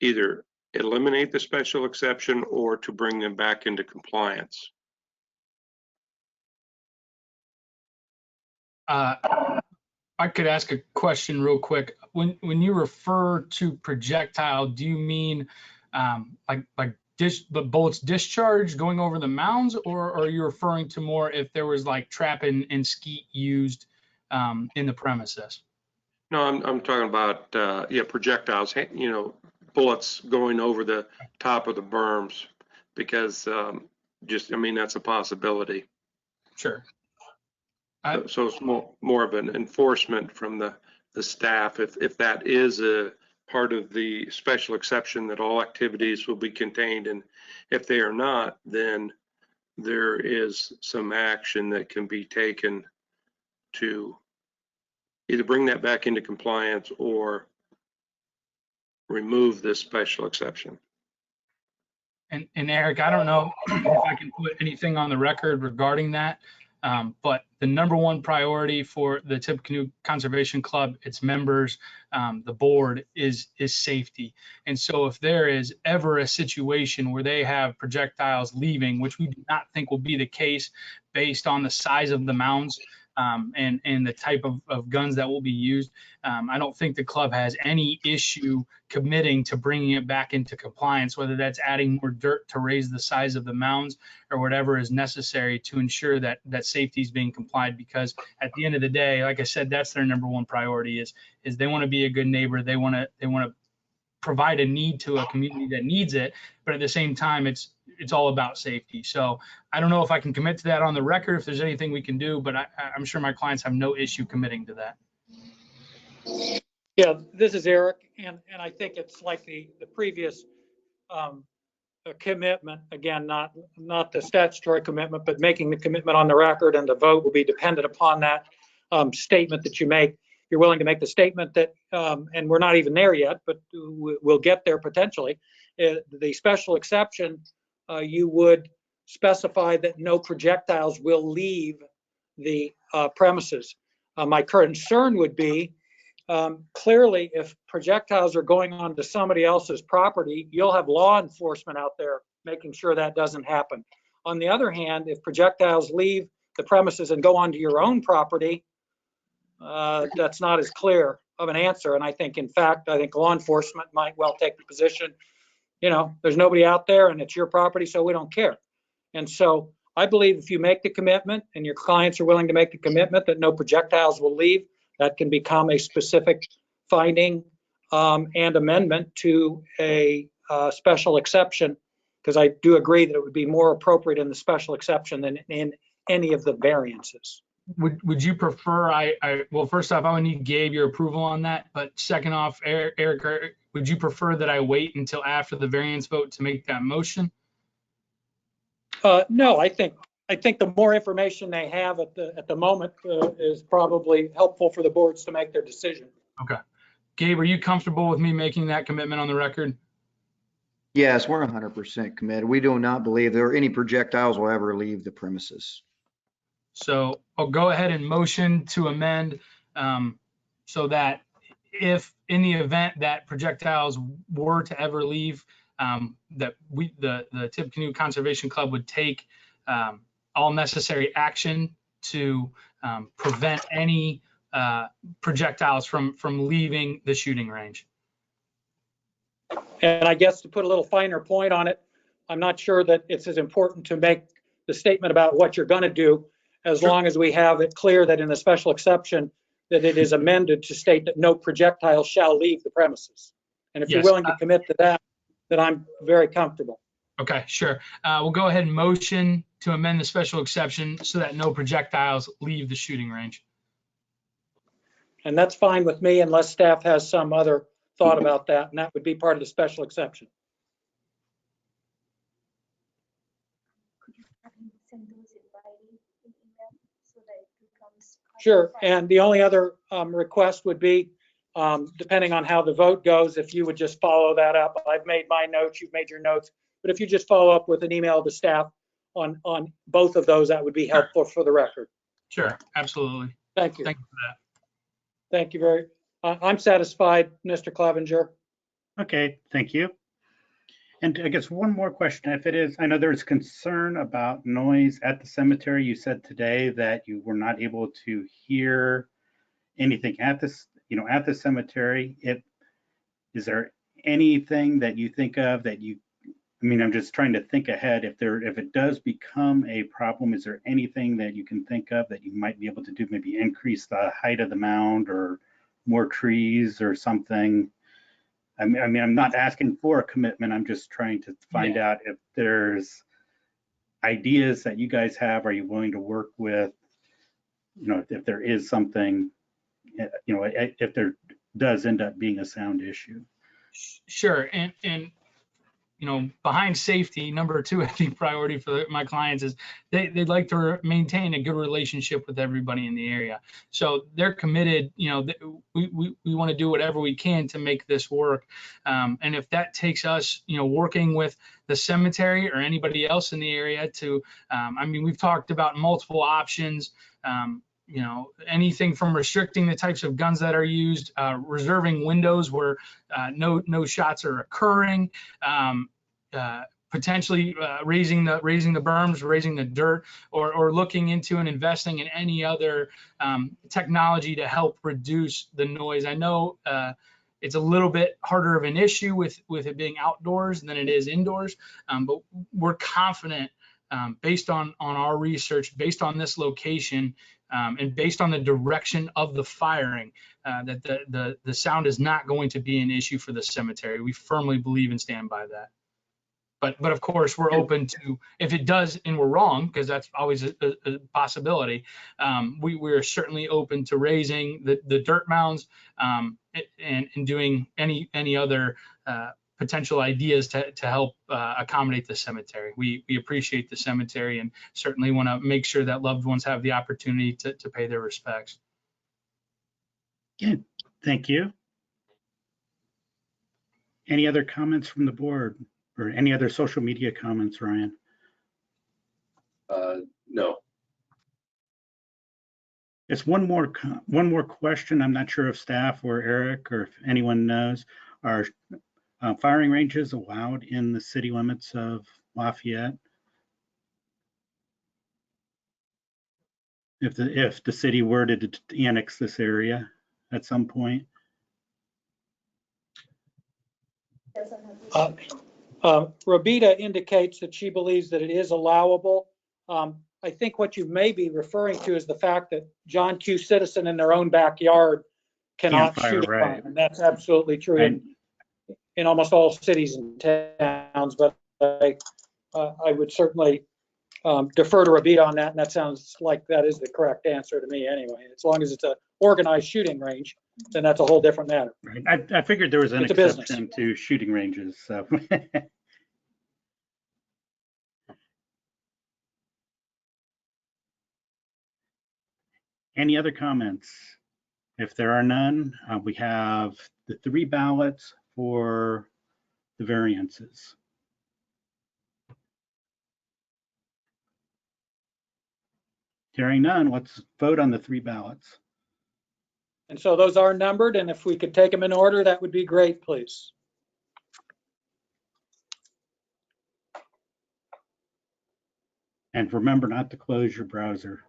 either eliminate the special exception or to bring them back into compliance? I could ask a question real quick. When you refer to projectile, do you mean the bullets discharged going over the mounds, or are you referring to more if there was like trap and skeet used in the premises? No, I'm talking about projectiles. You know, bullets going over the top of the berms, because that's a possibility. Sure. So it's more of an enforcement from the staff if that is a part of the special exception, that all activities will be contained, and if they are not, then there is some action that can be taken to either bring that back into compliance or remove this special exception. And Eric, I don't know if I can put anything on the record regarding that, but the number one priority for the Tippecanoe Conservation Club, its members, the board, is safety. And so if there is ever a situation where they have projectiles leaving, which we do not think will be the case based on the size of the mounds, and the type of guns that will be used, I don't think the club has any issue committing to bringing it back into compliance, whether that's adding more dirt to raise the size of the mounds or whatever is necessary to ensure that safety is being complied. Because at the end of the day, like I said, that's their number one priority is they want to be a good neighbor. They want to provide a need to a community that needs it, but at the same time, it's all about safety. So I don't know if I can commit to that on the record, if there's anything we can do, but I'm sure my clients have no issue committing to that. Yeah, this is Eric, and I think it's like the previous commitment, again, not the statutory commitment, but making the commitment on the record, and the vote will be dependent upon that statement that you make. You're willing to make the statement that, and we're not even there yet, but we'll get there potentially. The special exception, you would specify that no projectiles will leave the premises. My concern would be, clearly, if projectiles are going onto somebody else's property, you'll have law enforcement out there making sure that doesn't happen. On the other hand, if projectiles leave the premises and go onto your own property, that's not as clear of an answer. And I think, in fact, law enforcement might well take the position, there's nobody out there and it's your property, so we don't care. And so I believe if you make the commitment and your clients are willing to make the commitment that no projectiles will leave, that can become a specific finding and amendment to a special exception, because I do agree that it would be more appropriate in the special exception than in any of the variances. Would you prefer well, first off, I would need Gabe your approval on that, but second off, Eric, would you prefer that I wait until after the variance vote to make that motion? No, I think the more information they have at the moment is probably helpful for the boards to make their decision. Okay. Gabe, are you comfortable with me making that commitment on the record? Yes, we're 100% committed. We do not believe there are any projectiles will ever leave the premises. So I'll go ahead and motion to amend so that if in the event that projectiles were to ever leave, that the Tippecanoe Conservation Club would take all necessary action to prevent any projectiles from leaving the shooting range. And I guess to put a little finer point on it, I'm not sure that it's as important to make the statement about what you're going to do, as long as we have it clear that in the special exception that it is amended to state that no projectile shall leave the premises. And if you're willing to commit to that, then I'm very comfortable. Okay, sure. We'll go ahead and motion to amend the special exception so that no projectiles leave the shooting range. And that's fine with me unless staff has some other thought about that, and that would be part of the special exception. Sure, and the only other request would be, depending on how the vote goes, if you would just follow that up. I've made my notes, you've made your notes, but if you just follow up with an email to staff on both of those, that would be helpful for the record. Sure, absolutely. Thank you. Thank you for that. Thank you very, I'm satisfied, Mr. Clevenger. Okay, thank you. And I guess one more question, if it is, I know there's concern about noise at the cemetery. You said today that you were not able to hear anything at this, at the cemetery. Is there anything that you think of that I'm just trying to think ahead. If it does become a problem, is there anything that you can think of that you might be able to do? Maybe increase the height of the mound or more trees or something? I'm not asking for a commitment. I'm just trying to find out if there's ideas that you guys have. Are you willing to work with, if there is something, if there does end up being a sound issue? Sure, and behind safety, number two, I think priority for my clients is they'd like to maintain a good relationship with everybody in the area. So they're committed, we want to do whatever we can to make this work. And if that takes us, working with the cemetery or anybody else in the area to, we've talked about multiple options, anything from restricting the types of guns that are used, reserving windows where no shots are occurring, potentially raising the berms, raising the dirt, or looking into and investing in any other technology to help reduce the noise. I know it's a little bit harder of an issue with it being outdoors than it is indoors, but we're confident based on our research, based on this location, and based on the direction of the firing, that the sound is not going to be an issue for the cemetery. We firmly believe and stand by that. But of course, we're open to, if it does and we're wrong, because that's always a possibility, we're certainly open to raising the dirt mounds and doing any other potential ideas to help accommodate the cemetery. We appreciate the cemetery and certainly want to make sure that loved ones have the opportunity to pay their respects. Good, thank you. Any other comments from the board or any other social media comments, Ryan? No. It's one more question. I'm not sure if staff or Eric or if anyone knows. Are firing ranges allowed in the city limits of Lafayette? If the city were to annex this area at some point? Robita indicates that she believes that it is allowable. I think what you may be referring to is the fact that John Q. Citizen in their own backyard cannot shoot a gun, and that's absolutely true in almost all cities and towns. But I would certainly defer to Robita on that, and that sounds like that is the correct answer to me anyway. As long as it's an organized shooting range, then that's a whole different matter. Right. I figured there was an exception to shooting ranges. So. Any other comments? If there are none, we have the 3 ballots for the variances. Hearing none, let's vote on the 3 ballots. And so those are numbered, and if we could take them in order, that would be great, please. And remember not to close your browser.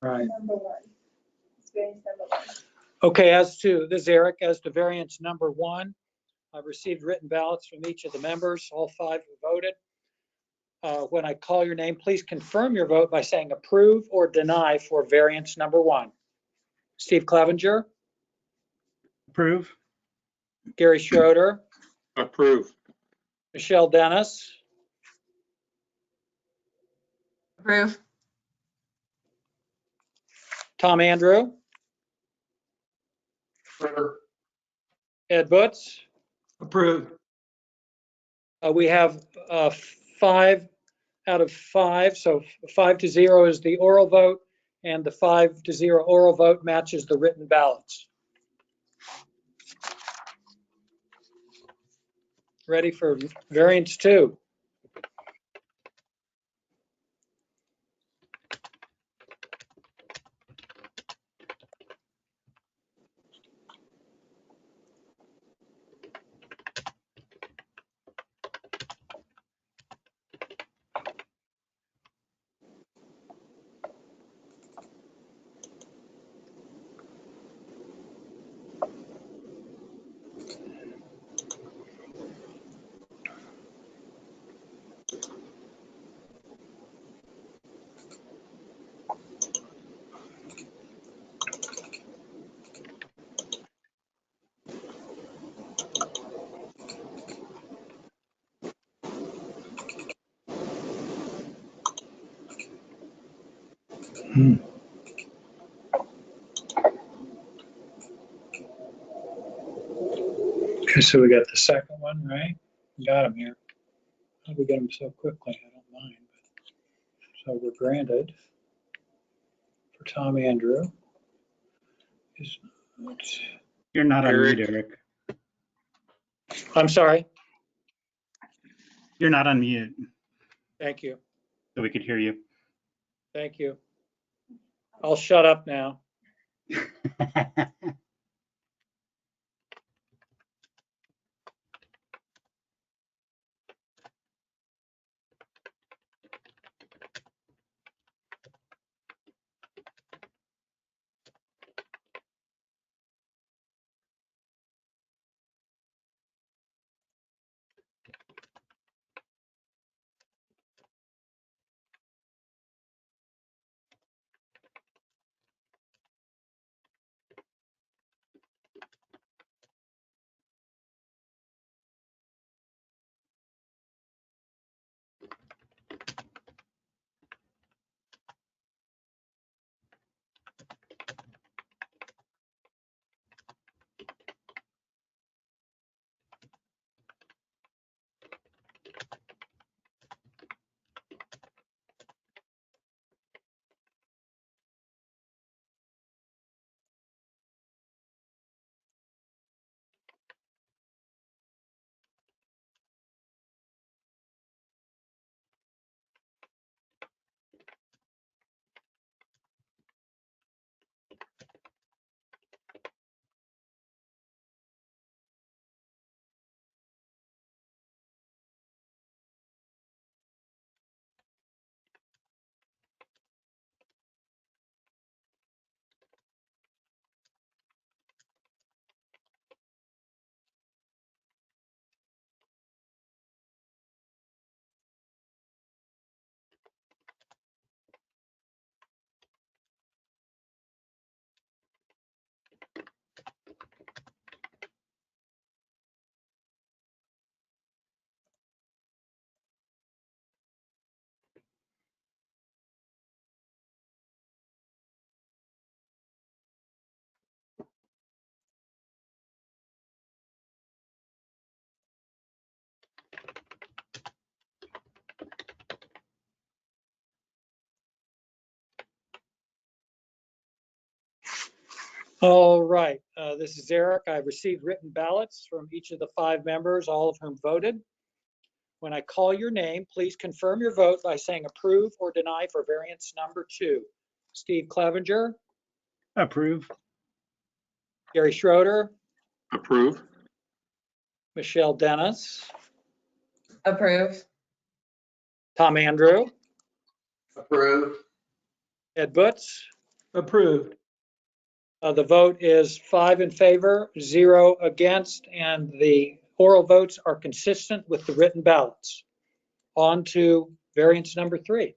Right. Number one. It's variance number one. Okay, this is Eric, as to variance number 1, I've received written ballots from each of the members. All 5 have voted. When I call your name, please confirm your vote by saying approve or deny for variance number 1. Steve Clevenger, Approve. Gary Schroeder, Approve. Michelle Dennis, Approve. Tom Andrew, Ed Butts. Approved. We have 5 out of 5, so 5-0 is the oral vote, and the 5-0 oral vote matches the written ballots. Ready for variance 2. Okay, so we got the second one, right? We got him here. How did we get him so quickly? I don't mind. So we're granted for Tom Andrew. You're not on Eric. mute, Eric. I'm sorry. You're not on mute, Thank you. so we could hear you. Thank you. I'll shut up now. All right, this is Eric. I received written ballots from each of the 5 members, all of whom voted. When I call your name, please confirm your vote by saying approve or deny for variance number 2. Steve Clevenger, Approve. Gary Schroeder, Approve. Michelle Dennis, Approve. Tom Andrew, Approve. Ed Butts, Approved. The vote is 5 in favor, 0 against, and the oral votes are consistent with the written ballots. On to variance number 3.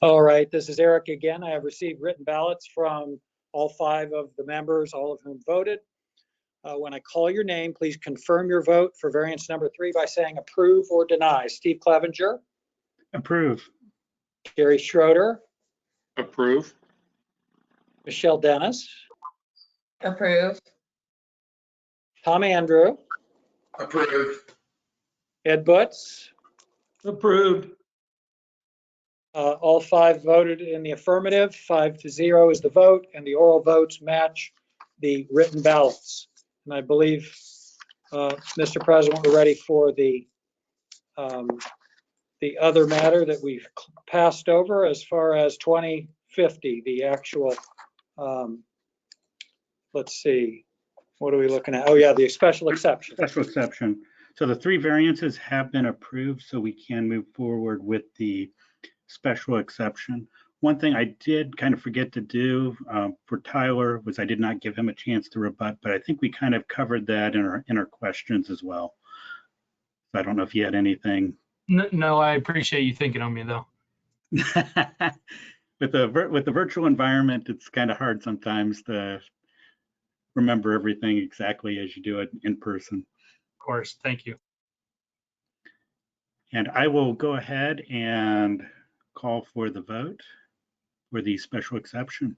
All right, this is Eric again. I have received written ballots from all 5 of the members, all of whom voted. When I call your name, please confirm your vote for variance number 3 by saying approve or deny. Steve Clevenger, Approve. Gary Schroeder, Approve. Michelle Dennis, Approve. Tom Andrew, Approved. Ed Butts. Approved. All 5 voted in the affirmative. 5-0 is the vote, and the oral votes match the written ballots. And I believe Mr. President, we're ready for the other matter that we've passed over as far as 2050, the actual, let's see, what are we looking at? Oh yeah, the special exception. Special exception. So the 3 variances have been approved, so we can move forward with the special exception. One thing I did kind of forget to do for Tyler was I did not give him a chance to rebut, but I think we kind of covered that in our questions as well. So I don't know if you had anything. No, I appreciate you thinking on me though. With the virtual environment, it's kind of hard sometimes to remember everything exactly as you do it in person. Of course, thank you. And I will go ahead and call for the vote for the special exception.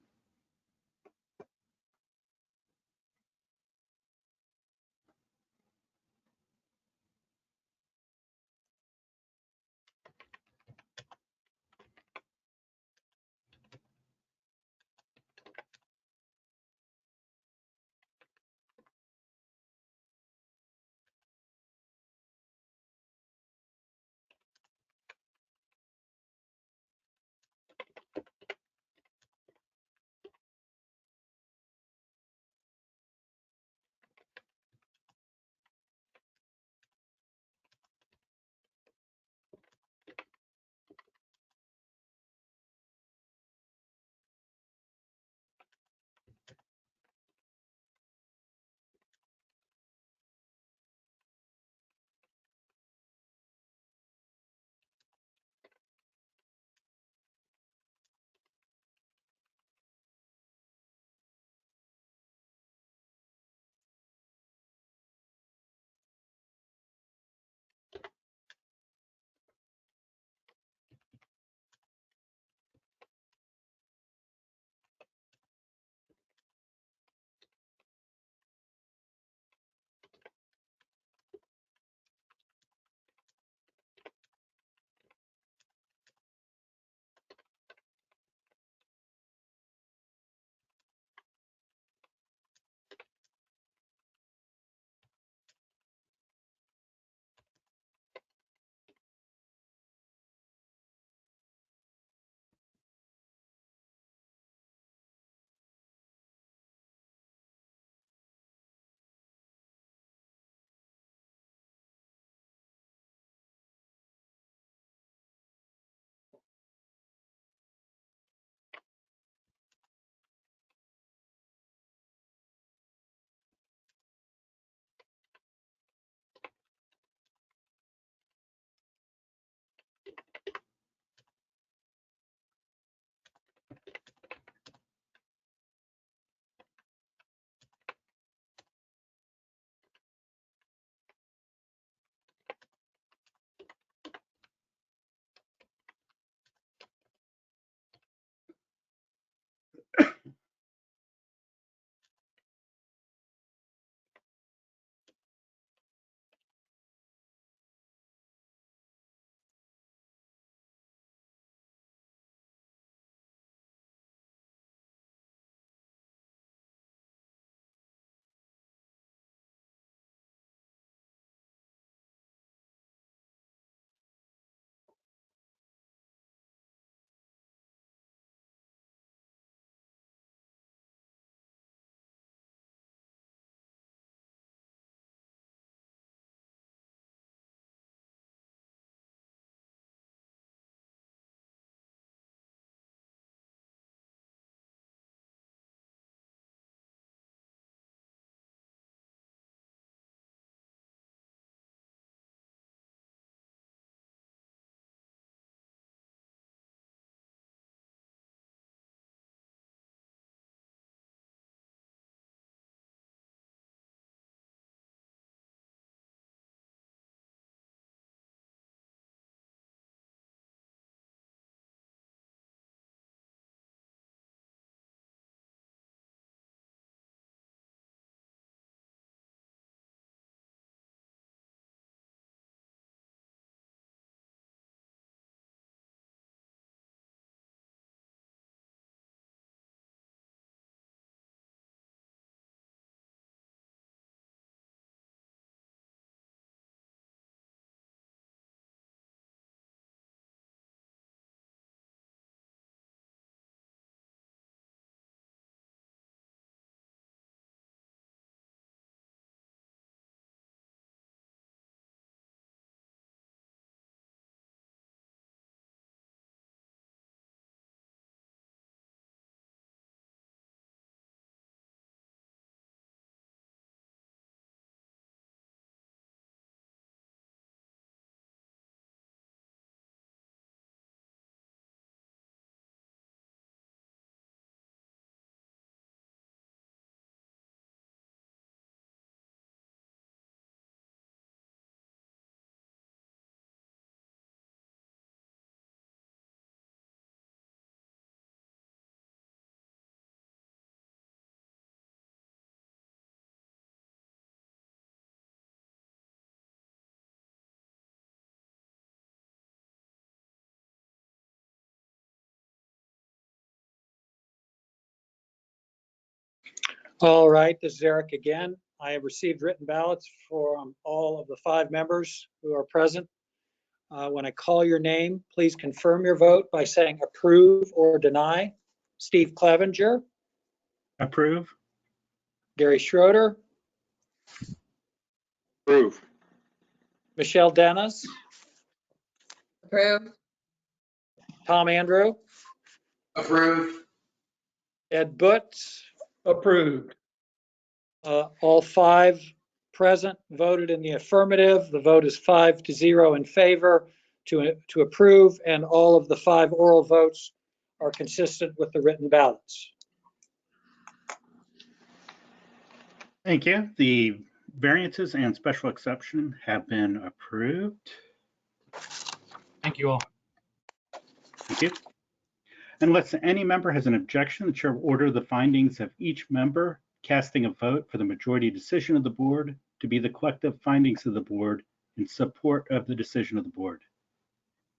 All right, this is Eric again. I have received written ballots from all of the 5 members who are present. When I call your name, please confirm your vote by saying approve or deny. Steve Clevenger, Approve. Gary Schroeder, Approve. Michelle Dennis, Approve. Tom Andrew, Approve. Ed Butts. Approved. All 5 present voted in the affirmative. The vote is 5-0 in favor to approve, and all of the 5 oral votes are consistent with the written ballots. Thank you. The variances and special exception have been approved. Thank you all. Thank you. Unless any member has an objection, the chair will order the findings of each member casting a vote for the majority decision of the board to be the collective findings of the board in support of the decision of the board.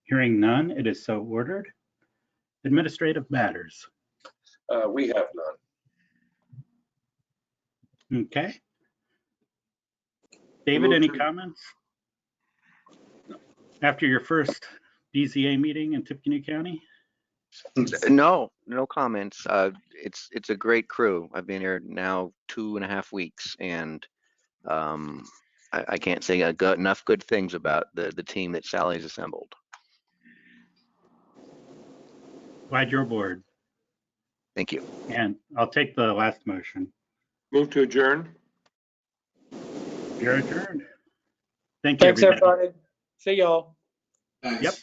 Hearing none, it is so ordered. Administrative matters. We have none. Okay. David, any comments? After your first BZA meeting in Tippecanoe County? No comments. It's a great crew. I've been here now 2.5 weeks, and I can't say enough good things about the team that Sally's assembled. Glad you're aboard. Thank you. And I'll take the last motion. Move to adjourn. You're adjourned. Thank you, Thanks, everybody. See y'all. Thanks. Yep.